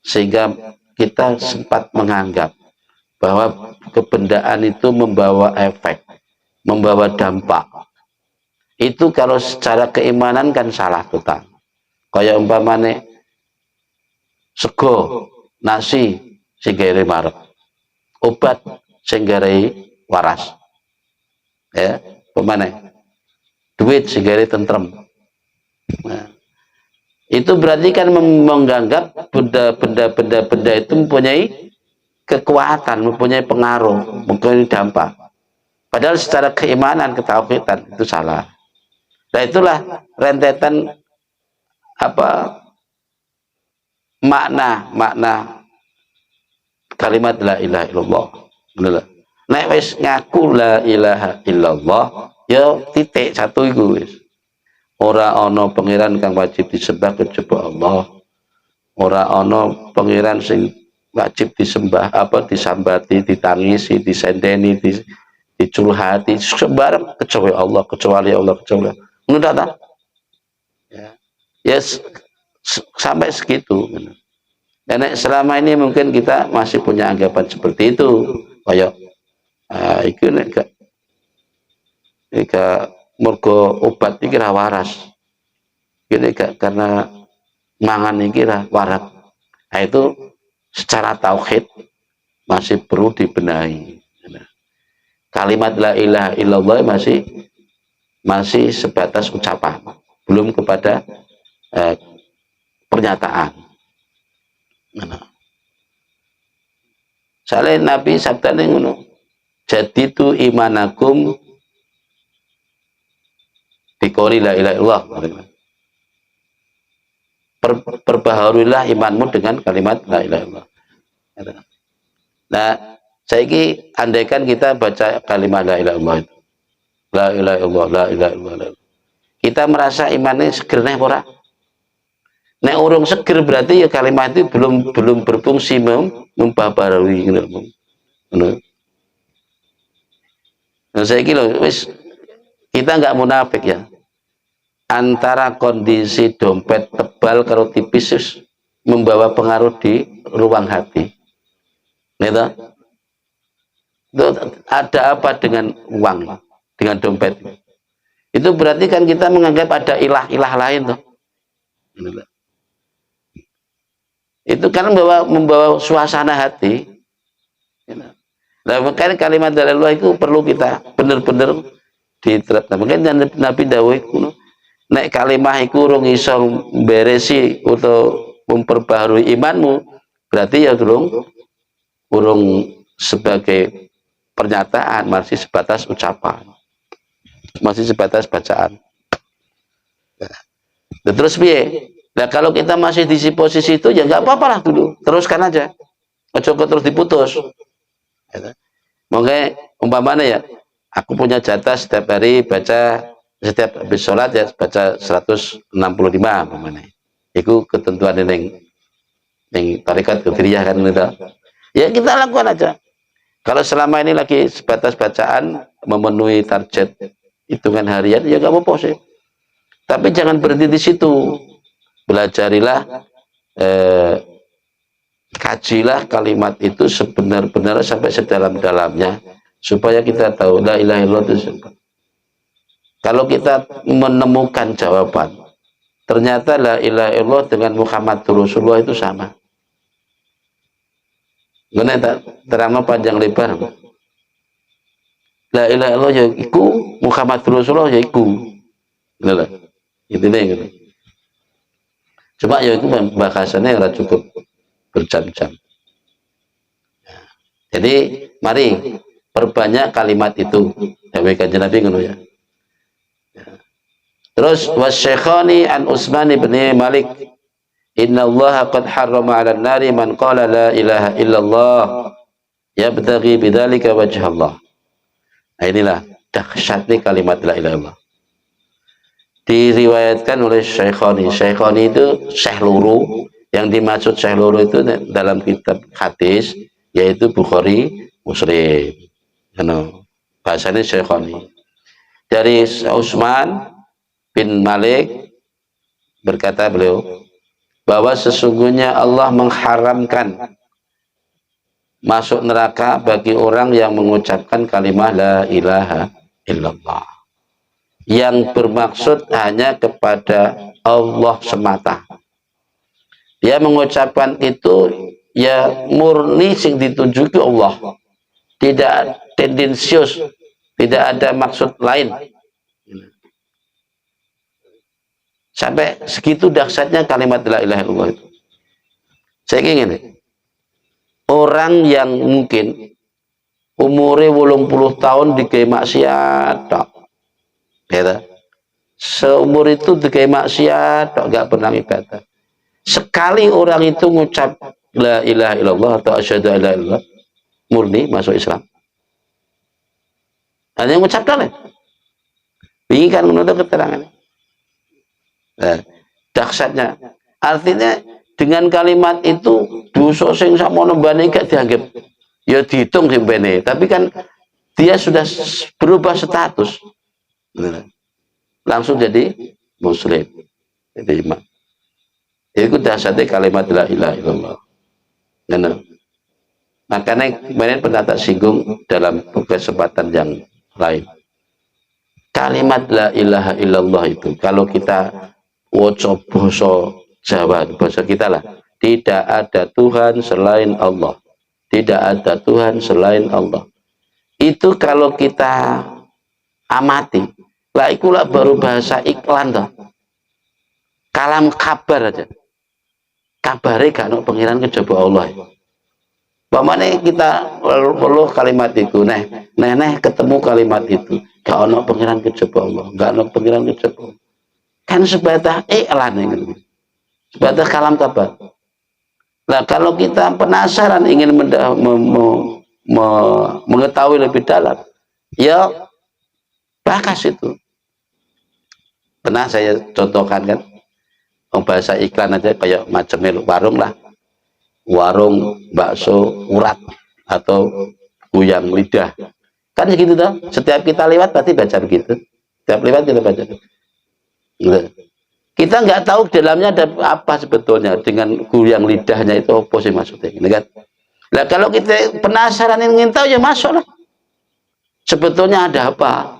sehingga kita sempat menganggap bahwa kebendaan itu membawa efek, membawa dampak. Itu kalau secara keimanan kan salah total. Kayak umpamane sego, nasi sing gawe marek, obat sing gawe waras. Ya, umpamane duit sing gawe tentrem. Nah, itu berarti kan menganggap benda itu mempunyai kekuatan, mempunyai pengaruh, mempunyai dampak. Padahal secara keimanan, ketauhidan itu salah. Nah itulah rentetan apa makna kalimat la ilaha illallah. Nek wis ngaku la ilaha illallah, ya titik satu iku wis. Ora ana pangeran kang wajib disembah kejaba Allah. Ora ana pangeran sing wajib disembah apa disambati, ditangisi, disendeni, dicurhati sembarang kecuali Allah kecuali. Ngono ta? Ya. Yes, sampai segitu. Karena selama ini mungkin kita masih punya anggapan seperti itu. Kayak itu nek mergo obat iki ra waras. Ini karena mangan iki ra waras. Nah, itu secara tauhid masih perlu dibenahi. Kalimat la ilaha illallah masih sebatas ucapan, belum kepada pernyataan. Soalnya Nabi sabdane ngono. Jadi itu imanakum biqouli la ilaha illallah. Perbaharuilah imanmu dengan kalimat la ilaha illallah. Nah, saiki andaikan kita baca kalimat la ilaha illallah itu. La ilaha illallah, la ilaha illallah. Kita merasa imannya seger nih ora? Nek urung seger berarti ya kalimat itu belum berfungsi membabarui gitu. Nah, saya kira wis kita nggak munafik ya. Antara kondisi dompet tebal karo tipis membawa pengaruh di ruang hati. Gitu? Itu ada apa dengan uang, dengan dompet? Itu berarti kan kita menganggap ada ilah-ilah lain tuh. Itu kan membawa suasana hati. Nah, makanya kalimat dari Allah itu perlu kita benar-benar diterapkan. Makanya Nabi dawuh iku nek kalimat iku urung iso beresi atau memperbaharui imanmu, berarti ya urung sebagai pernyataan, masih sebatas ucapan. Masih sebatas bacaan. Nah, terus piye? Nah, kalau kita masih di posisi itu ya nggak apa-apa lah dulu, teruskan aja. Ojo terus diputus. Makanya umpamanya ya, aku punya jatah setiap hari baca, setiap habis sholat ya baca 165 umpamanya. Itu ketentuan yang tarekat Qadiriyah kan gitu. Ya kita lakukan aja. Kalau selama ini lagi sebatas bacaan memenuhi target hitungan harian ya nggak apa-apa sih. Tapi jangan berhenti di situ. Belajarilah, kajilah kalimat itu sebenar-benar sampai sedalam-dalamnya supaya kita tahu la ilaha illallah itu. Kalau kita menemukan jawaban, ternyata la ilaha illallah dengan Muhammad Rasulullah itu sama. Gimana terang panjang lebar. La ilaha illallah ya iku, Muhammad Rasulullah ya iku. Gitu. Gitu. Cuma ya itu bahasannya nggak cukup berjam-jam. Jadi mari perbanyak kalimat itu. Sampai kanjeng Nabi ngono ya. Terus wasyekhani an Utsman bin Malik inna Allah qad harrama 'alan nari man qala la ilaha illallah yabtaghi bidzalika wajha Allah. Nah, inilah dahsyatnya kalimat la ilaha illallah. diriwayatkan oleh Syekhoni. Syekhoni itu Syekh Luru. Yang dimaksud Syekh Luru itu dalam kitab hadis yaitu Bukhari, Muslim. Bahasanya Syekhoni. Dari Utsman bin Malik berkata beliau bahwa sesungguhnya Allah mengharamkan masuk neraka bagi orang yang mengucapkan kalimat la ilaha illallah yang bermaksud hanya kepada Allah semata. Dia mengucapkan itu ya murni sing ditunjuki Allah, tidak tendensius, tidak ada maksud lain. Sampai segitu dahsyatnya kalimat la ilaha illallah itu. Saya ingin orang yang mungkin umurnya 80 tahun dikai maksiat tok. Gitu. Seumur itu dikai maksiat tok, gak pernah ibadah. Sekali orang itu ngucap la ilaha illallah atau asyhadu an la ilaha illallah, murni masuk Islam. Hanya ngucap kan? Bingung kan menurut keterangan. Nah, dahsyatnya. Artinya dengan kalimat itu dosa sing sakmono mbane gak dianggap ya dihitung sing bene, tapi kan dia sudah berubah status. Langsung jadi muslim. Jadi imam. Itu dahsyatnya kalimat la ilaha illallah. Nah, makanya kemarin pernah tak singgung dalam kesempatan yang lain. Kalimat la ilaha illallah itu kalau kita waca basa Jawa, bahasa kita lah, tidak ada Tuhan selain Allah, tidak ada Tuhan selain Allah. Itu kalau kita amati, lah ikulah baru bahasa iklan toh. Kalam kabar aja, kabare gak ono pengiran kejaba Allah. Bagaimana kita perlu kalimat itu, neh ketemu kalimat itu, gak ono pengiran kejaba Allah, gak ono pengiran kejaba Allah. Kan sebatas iklan ini. Sebatas kalam kabar. Nah, kalau kita penasaran ingin mengetahui lebih dalam, ya bakas itu. Pernah saya contohkan kan, bahasa iklan aja kayak macamnya warung lah, warung bakso urat atau kuyang lidah. Kan gitu toh. Setiap kita lewat pasti baca begitu. Setiap lewat kita baca. Gitu. Kita nggak tahu dalamnya ada apa sebetulnya dengan kuyang lidahnya itu apa sih maksudnya, kan? Nah kalau kita penasaran ingin tahu ya masuk lah. Sebetulnya ada apa?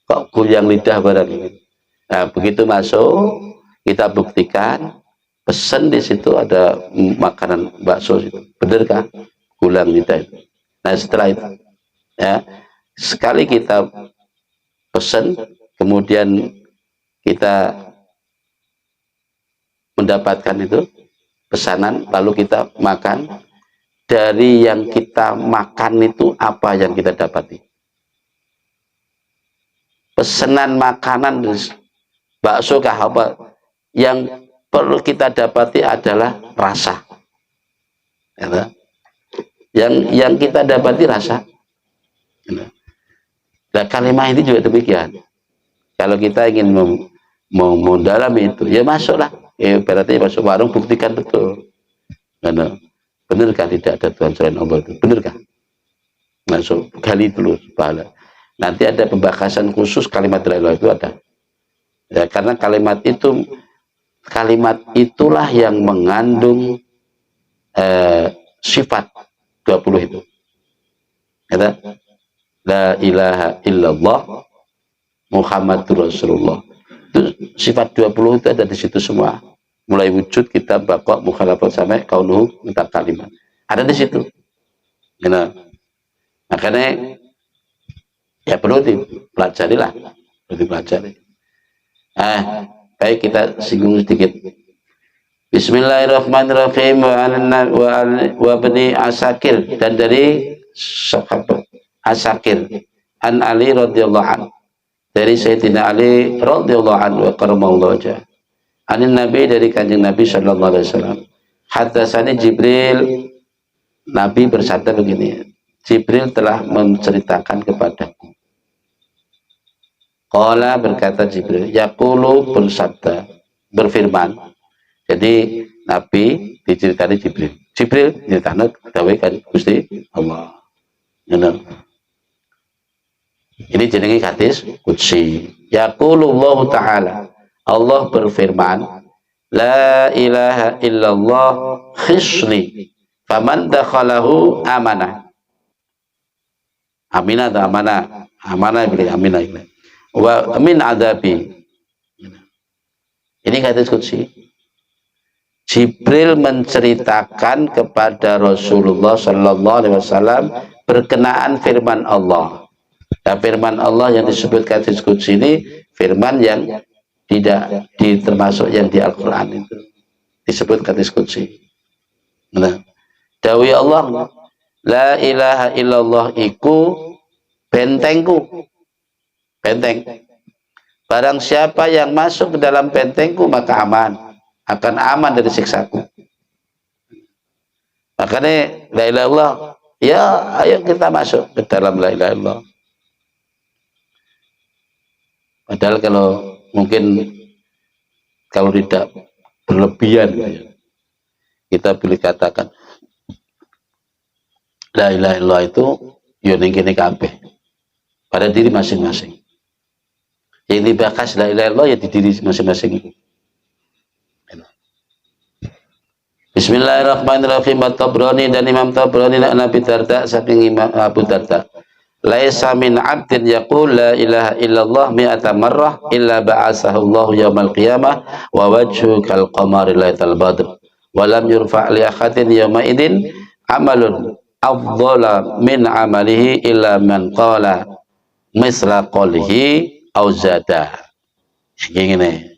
Kok kuyang lidah barang ini? Nah begitu masuk kita buktikan, pesan di situ ada makanan bakso itu, benarkah kuyang lidah itu? Nah setelah itu, ya sekali kita pesan, kemudian kita mendapatkan itu pesanan, lalu kita makan, dari yang kita makan itu apa yang kita dapati? Pesanan makanan bakso kah apa, yang perlu kita dapati adalah rasa, ya, yang kita dapati rasa. Nah kalimat ini juga demikian. Kalau kita ingin mendalami itu, ya masuklah. Berarti masuk warung, buktikan betul. Karena benarkah tidak ada Tuhan selain Allah itu? Benarkah? Masuk gali dulu pahala. Nanti ada pembahasan khusus kalimat la ilaha itu ada. Ya, karena kalimat itulah yang mengandung sifat 20 itu. Kata la ilaha illallah Muhammadur Rasulullah. Itu sifat 20 itu ada di situ semua. Mulai wujud, kita bakok, mukhalafat sampai kaunuhu, minta kalimat. Ada di situ. Nah, makanya ya perlu dipelajari lah. Perlu dipelajari. Baik kita singgung sedikit. Bismillahirrahmanirrahim wa bani Asakir, dan dari sahabat Asakir an Ali radhiyallahu anhu, dari Sayyidina Ali radhiyallahu anhu wa karamallahu wajhah, anin Nabi, dari kanjeng Nabi sallallahu alaihi wasallam, hadatsani Jibril, Nabi bersabda begini, Jibril telah menceritakan kepadaku, Qala berkata Jibril, yaqulu bersabda, berfirman. Jadi Nabi diceritani Jibril. Jibril diceritani dawuh kan Gusti Allah. Ini jenenge hadis qudsi. Yaqulullah taala, Allah berfirman, la ilaha illallah khisni faman dakhalahu amanah. Aminah atau amanah? Amanah pilih aminah ini. Wa min adabi. Ini hadis qudsi. Jibril menceritakan kepada Rasulullah sallallahu alaihi wasallam berkenaan firman Allah. Nah, firman Allah yang disebut hadis qudsi ini firman yang tidak termasuk yang di Al-Qur'an itu. Disebut hadis qudsi. Nah, dawuh Allah, la ilaha illallah iku bentengku. Benteng. Barang siapa yang masuk ke dalam bentengku maka aman. Akan aman dari siksaku. Makanya la ilaha illallah, ya ayo kita masuk ke dalam la ilaha illallah. Padahal kalau mungkin kalau tidak berlebihan kita boleh katakan la ilaha illallah itu yo ning kene kabeh pada diri masing-masing. Yang dibahas la ilaha illallah ya di diri masing-masing. Bismillahirrahmanirrahim. At-Tabrani dan Imam Tabrani dan Nabi Darda saking Imam Abu Darda. Laisa min 'abdin yaqul la ilaha illallah mi'ata marrah illa ba'athahu Allah yaumal qiyamah wa wajhu kal qamari lailatal badr wa lam yurfa' li ahadin yawma idin amalun afdhala min amalihi illa man qala misla qawlihi au zada. Gini.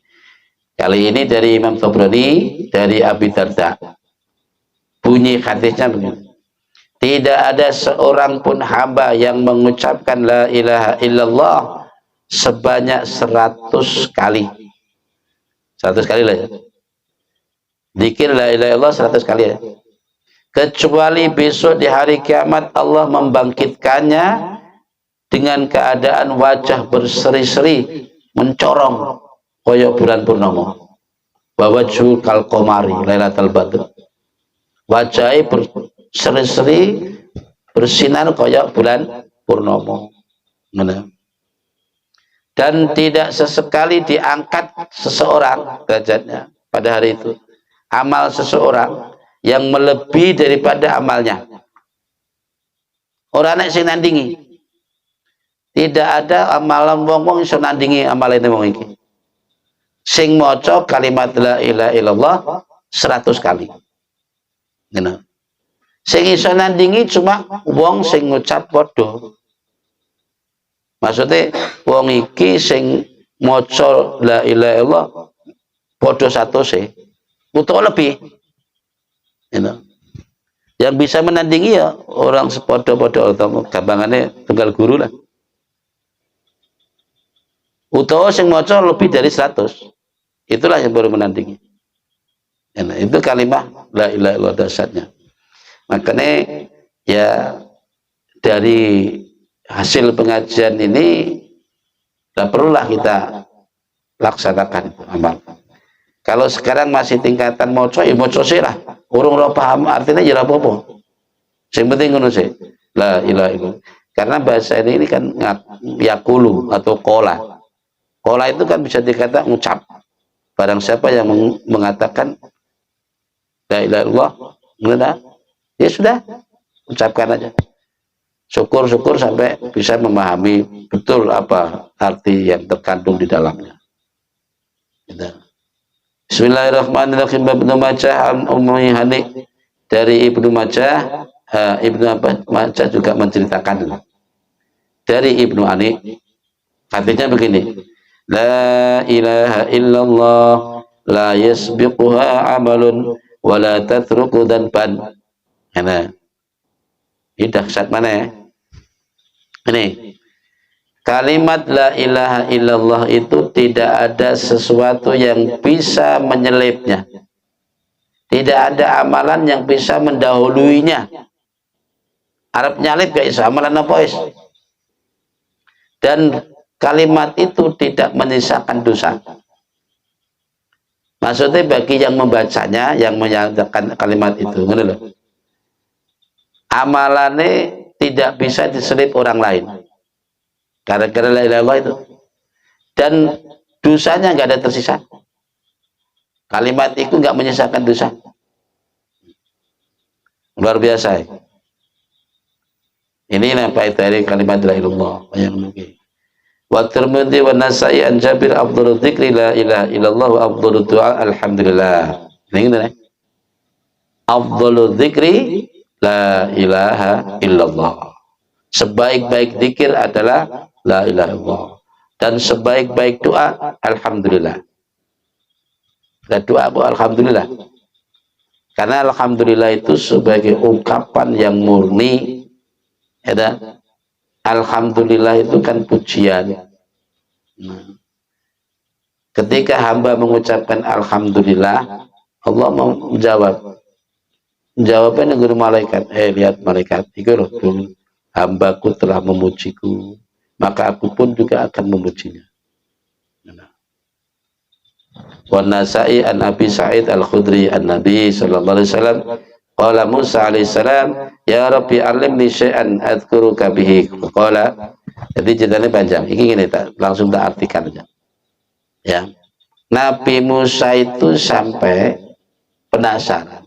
Kali ini dari Imam Tabrani dari Abi Darda. Bunyi hadisnya begini. Tidak ada seorang pun hamba yang mengucapkan la ilaha illallah sebanyak 100 kali. 100 kali lah ya. Zikir la ilaha illallah 100 kali ya. Kecuali besok di hari kiamat Allah membangkitkannya dengan keadaan wajah berseri-seri, mencorong koyok bulan purnama. Wa wajhu kal qamari lailatal badr. Wajahnya berseri-seri, bersinar koyok bulan purnama. Dan tidak sesekali diangkat seseorang derajatnya pada hari itu. Amal seseorang yang melebihi daripada amalnya. Orang nek sing nandingi. Tidak ada amalan wong-wong iso nandingi amalane wong iki. Sing maca kalimat la ilaha illallah 100 kali. Ngono. Sing iso nandingi cuma wong sing ngucap padha. Maksudnya wong iki sing maca la ilaha illallah padha 100 utawa lebih. Ngono. Yang bisa menandingi ya orang sepadha-padha atau gampangannya tunggal guru lah. Utawa sing maca lebih dari 100. Itulah yang baru menandingi. Nah, itu kalimat la ilaha illallah dasarnya. Makanya ya dari hasil pengajian ini tidak perlulah kita laksanakan itu amal. Kalau sekarang masih tingkatan maca, ya maca sih lah. Urung ora paham artinya ya apa-apa. Yang penting ngono sih. La ilaha illallah. Karena bahasa ini kan yakulu atau kola. Kola itu kan bisa dikata ngucap. Barang siapa yang mengatakan la ilaha illallah, ya sudah, ucapkan aja. Syukur-syukur sampai bisa memahami betul apa arti yang terkandung di dalamnya. Bismillahirrahmanirrahim. Ibnu Majah Ummi Hani dari Ibnu Majah, Ibnu Majah juga menceritakan dari Ibnu Hani. Artinya begini. La ilaha illallah la yasbiquha amalun wa la tatruku dhanban. Nah, ini dahsyat mana ya? Ini kalimat la ilaha illallah itu tidak ada sesuatu yang bisa menyelipnya. Tidak ada amalan yang bisa mendahuluinya. Arab nyalip gak bisa amalan apa is? Dan kalimat itu tidak menyisakan dosa. Maksudnya bagi yang membacanya, yang menyatakan kalimat itu, amalannya tidak bisa diselip orang lain. Gara-gara la ilaha illallah itu. Dan dosanya nggak ada tersisa. Kalimat itu nggak menyisakan dosa. Luar biasa. Ini apa itu dari kalimat la ilaha illallah yang mungkin. Wa Tirmidzi wa Nasa'i an Jabir afdhalu dzikri la ilaha illallah wa afdhalu du'a alhamdulillah. Ini afdhalu dzikri la ilaha illallah. Sebaik-baik zikir adalah la ilaha illallah. Dan sebaik-baik doa alhamdulillah. Dan doa apa? Alhamdulillah. Karena alhamdulillah itu sebagai ungkapan yang murni. Ya, alhamdulillah itu kan pujian. Ketika hamba mengucapkan alhamdulillah, Allah menjawab. Menjawabnya negeri malaikat. Lihat malaikat, itu loh, hambaku telah memujiku, maka aku pun juga akan memujinya. Wa Nasa'i an Abi Sa'id Al-Khudri an-Nabi sallallahu alaihi wasallam qala Musa alaihi salam ya Rabbi alimni syai'an adhkuruka bihi qala. Jadi ceritanya panjang, ini langsung tak artikan aja ya. Nabi Musa itu sampai penasaran,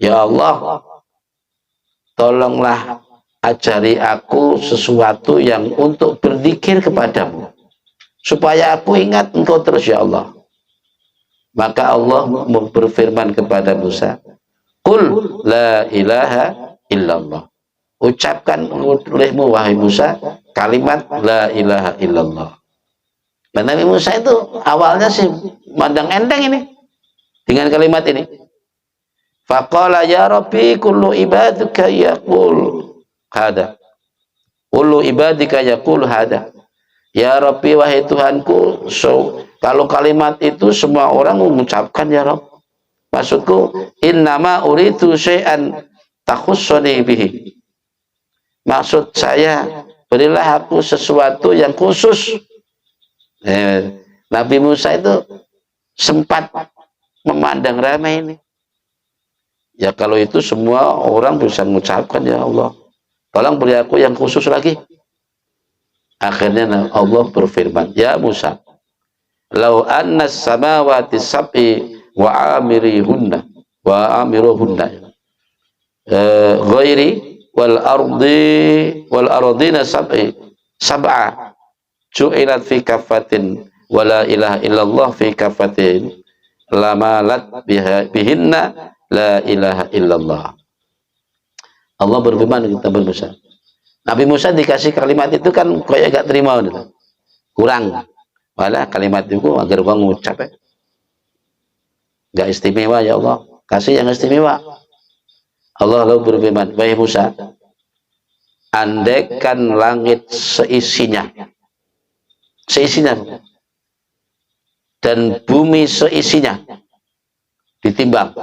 ya Allah tolonglah ajari aku sesuatu yang untuk berzikir kepadamu supaya aku ingat engkau terus ya Allah. Maka Allah berfirman kepada Musa, Qul la ilaha illallah. Ucapkan olehmu wahai Musa kalimat la ilaha illallah. Dan Nabi Musa itu awalnya sih mandang enteng ini dengan kalimat ini. Faqala ya Rabbi kullu ibaduka yaqul hada. Kullu ibadika yaqul hada. Ya Rabbi wahai Tuhanku, kalau kalimat itu semua orang mengucapkan ya Rabb. Maksudku innama uridu syai'an takhussuni bihi. Maksud saya berilah aku sesuatu yang khusus. Nabi Musa itu sempat memandang ramai ini. Ya kalau itu semua orang bisa mengucapkan ya Allah, tolong beri aku yang khusus lagi. Akhirnya Allah berfirman, ya Musa, lau anna samawati sab'i wa amiruhunna ghairi wal ardina sab'a ju'ilat fi kafatin wa la ilaha illallah fi kafatin lamalat bihinna la ilaha illallah. Allah berfirman kepada Musa. Nabi Musa dikasih kalimat itu kan kayak gak terima gitu. Kurang. Malah kalimat itu agar gua ngucap ya. Gak istimewa ya Allah. Kasih yang istimewa. Allah lalu berfirman, wahai Musa, andaikan langit seisinya dan bumi seisinya ditimbang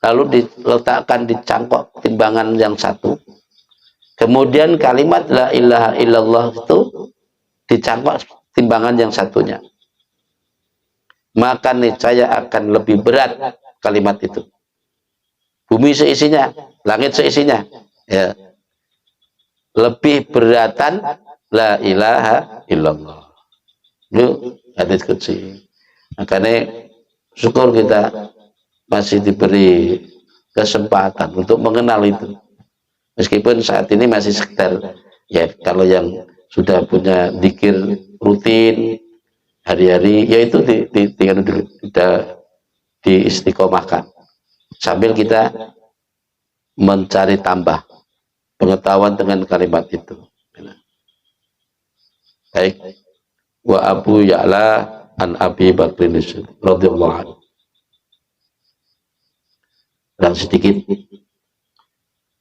lalu diletakkan di cangkok timbangan yang satu, kemudian kalimat la ilaha illallah itu dicangkok timbangan yang satunya, maka niscaya akan lebih berat kalimat itu. Bumi seisinya, langit seisinya, ya, lebih beratan la ilaha illallah. Itu hadits qudsi. Makanya syukur kita masih diberi kesempatan untuk mengenal itu, meskipun saat ini masih sekedar ya, kalau yang sudah punya zikir rutin hari-hari ya itu diistiqomahkan sambil kita mencari tambah pengetahuan dengan kalimat itu. Baik. Wa Abu Ya'la an Abi Bakrin radhiyallahu anhu. Dan sedikit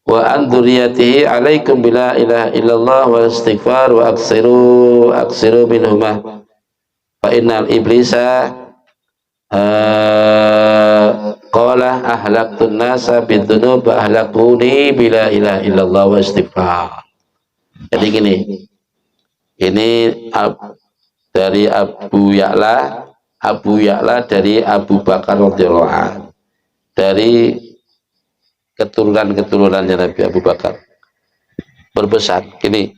wa an dzurriyyatihi alaikum bila ilaha illallah wa istighfar wa aksiru minhumah fa innal iblisa qala ahlaqtun nasa bidzunub ahlaquni bila ilaha illallah wa istighfar. Jadi gini, Ini dari Abu Ya'la dari Abu Bakar radhiyallahu anhu, dari keturunan-keturunannya Nabi Abu Bakar berpesan gini,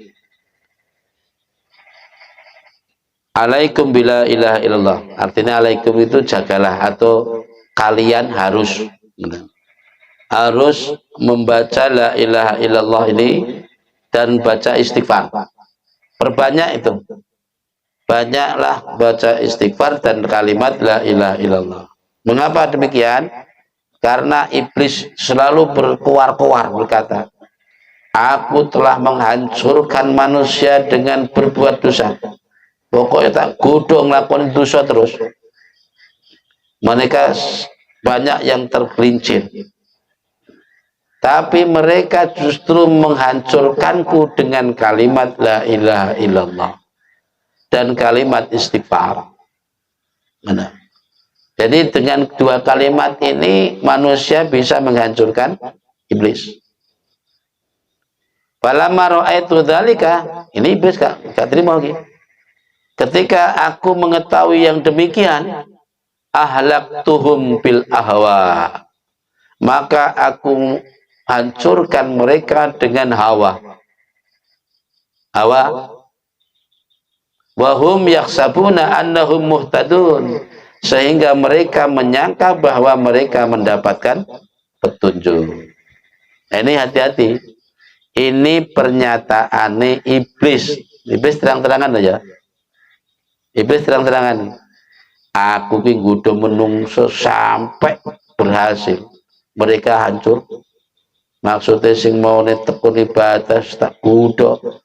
alaikum bila ilaha illallah, artinya alaikum itu jagalah atau kalian harus membaca la ilaha illallah ini dan baca istighfar, perbanyak itu, banyaklah baca istighfar dan kalimat la ilaha illallah. Mengapa demikian? Karena iblis selalu berkuar-kuar berkata, aku telah menghancurkan manusia dengan berbuat dosa. Pokoknya tak godong ngelakuin dosa terus. Mereka banyak yang tergelincir. Tapi mereka justru menghancurkanku dengan kalimat la ilaha illallah dan kalimat istighfar. Mana? Jadi dengan dua kalimat ini manusia bisa menghancurkan iblis. Falamma ra'aitu dzalika, ini iblis enggak terima lagi. Ketika aku mengetahui yang demikian, ahlaktuhum bil ahwa, maka aku hancurkan mereka dengan hawa. Wahum yakhsabuna annahum muhtadun, sehingga mereka menyangka bahwa mereka mendapatkan petunjuk. Ini hati-hati. Ini pernyataan iblis. Iblis terang-terangan aja. Iblis terang-terangan. Aku ki nggodho menungso sampai berhasil. Mereka hancur. Maksudnya sing mau tekun ibadah tak godho,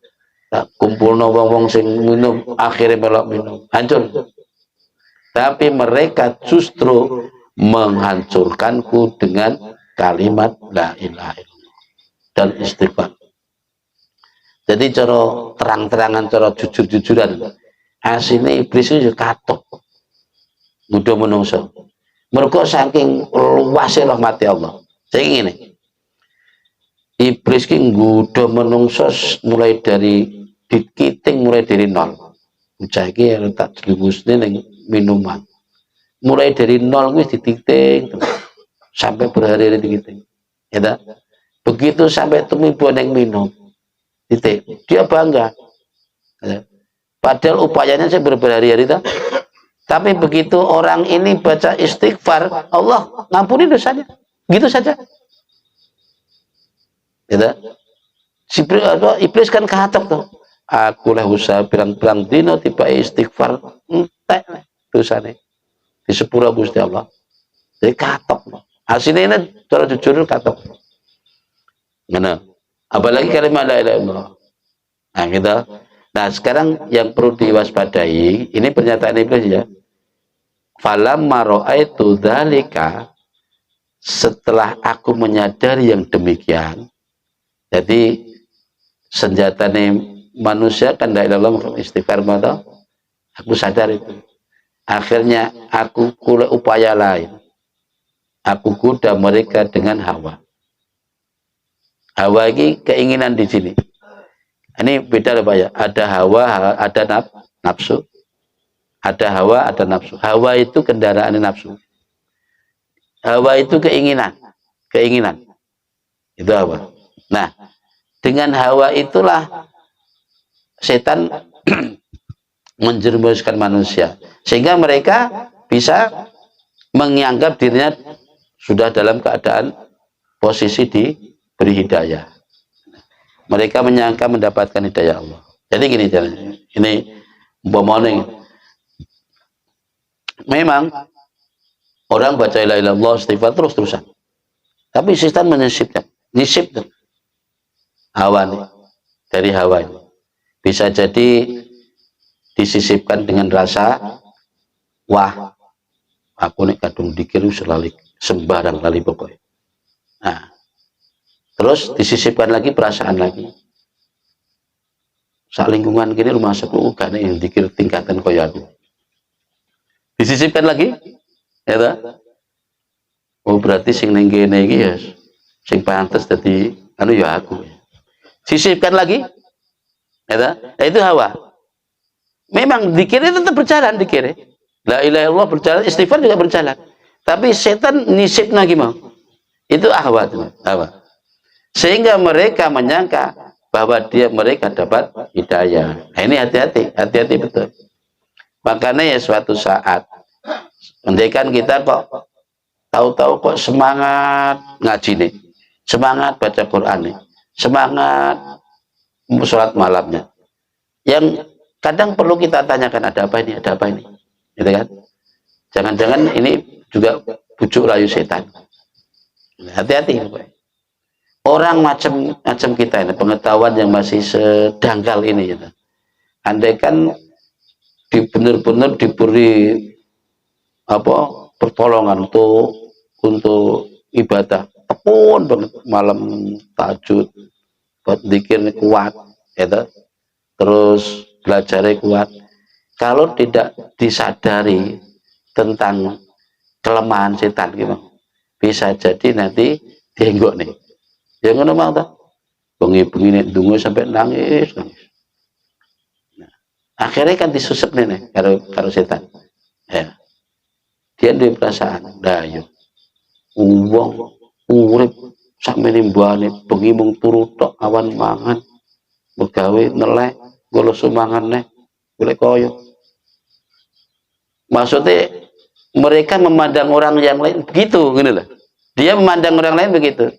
tak kumpulno wong-wong sing minum, akhirnya melok minum. Hancur. Tapi mereka justru menghancurkanku dengan kalimat la ilaha illallah dan istighfar. Jadi cara terang-terangan, cara jujur-jujuran, aslinya iblis itu katok mudah menungso. Mereka saking luasnya rahmati Allah. Saya ingin iblis ki nggodho menungso mulai dari dikiting, mulai dari nol. Bocah iki tak jelimusne ning minuman. Mulai dari nol wis dititing sampai berhari-hari dikiting. Ya, begitu sampai tumiba yang minum, titik, dia bangga. Ya. Padahal upayanya saya berhari-hari, tapi begitu orang ini baca istighfar, Allah ngampuni dosanya, gitu saja. Ya. Iblis kan katok tuh. Aku lah usaha pirang-pirang dino tiba istighfar, entek dosanya di sepura Gusti Allah. Jadi katok. Hasilnya ini cara jujur katok. Mana? Apalagi kalimat la ilaha illallah. Nah, gitu. Nah, sekarang yang perlu diwaspadai, ini pernyataan iblis ya. Falamma ra'aitu dzalika, setelah aku menyadari yang demikian. Jadi senjatanya manusia kan la ilaha illallah istighfar mata. Aku sadar itu. Akhirnya aku kulai upaya lain. Aku goda mereka dengan hawa. Hawa ini keinginan di sini. Ini beda loh Pak ya. Ada hawa, ada nafsu. Ada hawa, ada nafsu. Hawa itu kendaraan nafsu. Hawa itu keinginan. Keinginan. Itu hawa. Nah, dengan hawa itulah setan menjerumuskan manusia. Sehingga mereka bisa menganggap dirinya sudah dalam keadaan posisi diberi hidayah. Mereka menyangka mendapatkan hidayah Allah. Jadi gini caranya. Ini umpamanya memang orang baca la ilaha illallah istighfar terus-terusan. Tapi setan menyisipkan, nyisip hawa nih, dari hawa ini. Bisa jadi disisipkan dengan rasa wah, aku nih kadung dikir selalu sembarang kali pokoknya. Nah, terus disisipkan lagi perasaan lagi. Sak lingkungan gini rumah sepuh gak yang dikir tingkatan kaya aku. Disisipkan lagi, ya tak? Oh berarti sing ning kene iki ya sing pantes dadi anu ya aku. Sisipkan lagi, ya tak? Nah, itu hawa. Memang dikirnya tetap berjalan dikir. La ilaha illallah berjalan, istighfar juga berjalan. Tapi setan nisibna gimana? Itu ahwat. Sehingga mereka menyangka bahwa mereka dapat hidayah. Nah, ini hati-hati betul. Makanya ya suatu saat, andaikan kita kok tahu-tahu kok semangat ngaji nih, semangat baca Quran nih, semangat sholat malamnya. Yang kadang perlu kita tanyakan, ada apa ini, gitu kan? Jangan-jangan ini juga bujuk rayu setan. Hati-hati. Orang macam kita ini, pengetahuan yang masih sedangkal ini, gitu. Andaikan benar-benar diberi pertolongan untuk ibadah, tekun banget malam tahajud, buat zikirnya kuat, gitu. Terus belajarnya kuat. Kalau tidak disadari tentang kelemahan setan, gitu, bisa jadi nanti dienggok nih. Ya ngono mang ta. Bengi-bengi nek donga sampai nangis. Nah, akhirnya kan disusuk nih karo setan. Ya. Dia duwe perasaan, dah yo. Wong urip sak menimbane bengi mung turu tok awan mangan. Begawe nelek, golek sumangan neh, golek koyo. Maksudnya mereka memandang orang yang lain begitu, gini lah. Dia memandang orang lain begitu.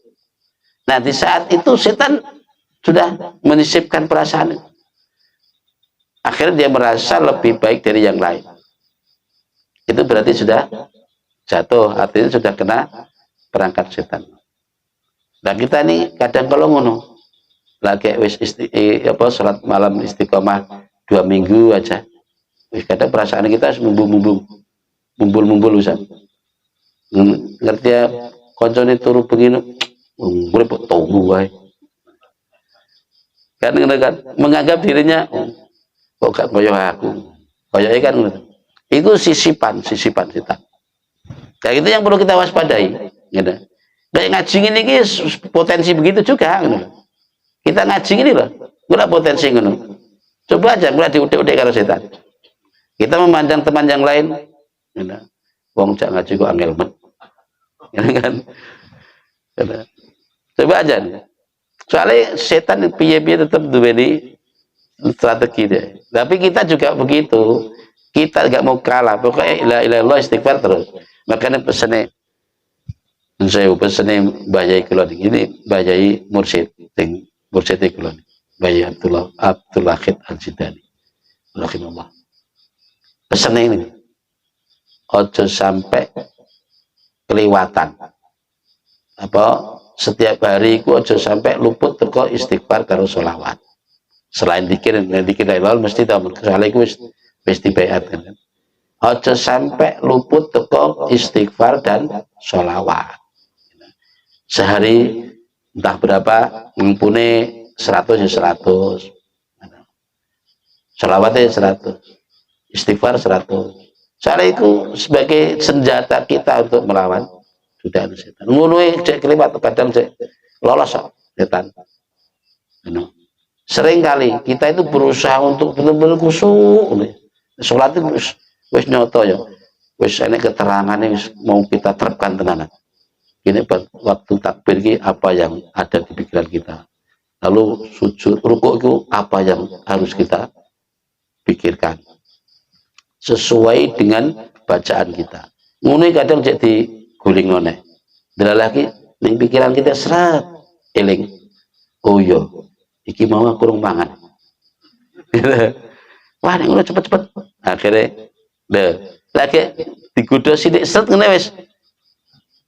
Nah, di saat itu setan sudah menyisipkan perasaan. Akhirnya dia merasa lebih baik dari yang lain. Itu berarti sudah jatuh, artinya sudah kena perangkat setan. Nah, kita ini kadang kalau ngono, lagi sholat malam istiqomah 2 minggu aja, kadang perasaan kita harus mumbul Ustaz. Ngerti ya, koncone turu begini, gue tunggu wae. Kan menganggap dirinya kok gak koyo aku. Koyoke kan ngono. Itu sisipan setan. Kayak itu yang perlu kita waspadai, gitu. Kayak ngaji ini potensi begitu juga, gitu. Kita ngaji ini loh, gula potensi ngono. Coba aja gula diudik-udik karo setan. Kita memandang teman yang lain, gitu. Wong jak ngaji kok angel men. Kan? Coba aja nih. Soalnya setan piye-piye tetap duweni strategi deh. Tapi kita juga begitu. Kita nggak mau kalah. Pokoknya la ilaha illallah istighfar terus. Makanya pesannya Mbah Yai kula ini Mbah Yai mursyid kula. Mbah Yai Abdul Wahid Al-Jidani. Rahimahullah. Pesannya ini. Ojo sampai kelewatan. Setiap hari ku aja sampai luput teko istighfar karo sholawat. Selain dikir lain mesti tahu kecuali ku wis dibayat kan. Aja sampai luput teko istighfar dan sholawat. Sehari entah berapa ngumpune 100 ya 100. Sholawatnya 100. Istighfar 100. Soalnya itu sebagai senjata kita untuk melawan godaan setan. Ngono cek kelewat kadang cek lolos setan. Sering kali kita itu berusaha untuk benar-benar khusyuk. Sholat itu wis nyoto ya. Wis enek keterangannya mau kita terapkan tenanan. Ini waktu takbir ini apa yang ada di pikiran kita. Lalu sujud rukuk itu apa yang harus kita pikirkan. Sesuai dengan bacaan kita. Ngono kadang jadi guling noneh. Dela lagi ning pikiran kita serat eling. Oh iya, iki mau aku kurang mangan. Wah, nek ngono cepet-cepet. Akhirnya lagi digodho sithik set ngene wis.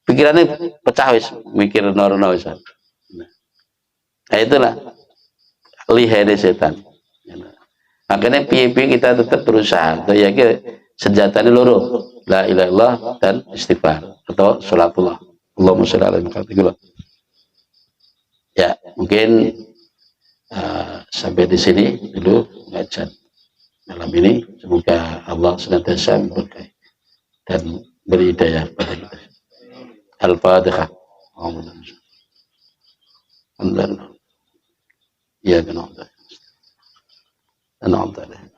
Pikirannya pecah wis, mikir norono wis. Nah, itulah lihai setan. Makanya piye-piye kita tetap berusaha. Ya senjatanya loro, la ilaha illallah dan istighfar atau sholatullah. Allahumma sholli ala Muhammad. Ya, mungkin sampai di sini dulu ngajar malam ini. Semoga Allah senantiasa memberkahi dan beri hidayah pada kita. Al-Fatihah. Alhamdulillah. Ya, benar. أنعمت عليهم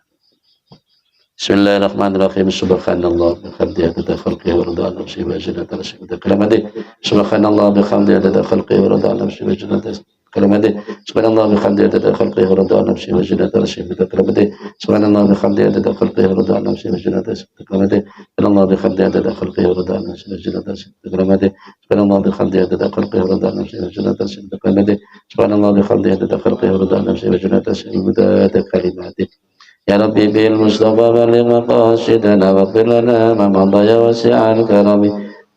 Bismillahirrahmanirrahim. Subhanallah bihamdihi adada khalqihi wa rida nafsihi wa zinata arsyih wa kalamatihi. Subhanallah bihamdihi adada khalqihi wa rida nafsihi wa zinata kalamatihi. Subhanallah bihamdihi adada khalqihi wa rida nafsihi wa zinata arsyih wa kalamatihi. Subhanallah bihamdihi adada khalqihi wa rida nafsihi wa zinata kalamatihi. Subhanallah bihamdihi adada khalqihi wa rida nafsihi wa zinata kalamatihi. Subhanallah bihamdihi adada khalqihi wa rida nafsihi wa zinata kalamatihi. Subhanallah bihamdihi adada khalqihi wa rida nafsihi wa zinata kalamatihi. يا ربي بالمصطفى بلغ مقاصدنا واغفر لنا ما مضى يا واسع الكرم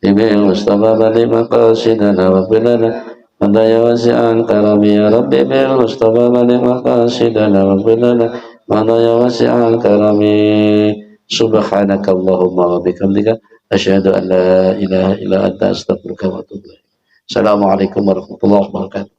بالمصطفى بلغ مقاصدنا واغفر لنا ما مضى يا واسع الكرم يا ربي بالمصطفى بلغ مقاصدنا واغفر لنا ما مضى يا واسع الكرم سبحانك اللهم وبحمدك أشهد أن لا إله إلا أنت أستغفرك وأتوب إليك. السلام عليكم ورحمة الله وبركاته.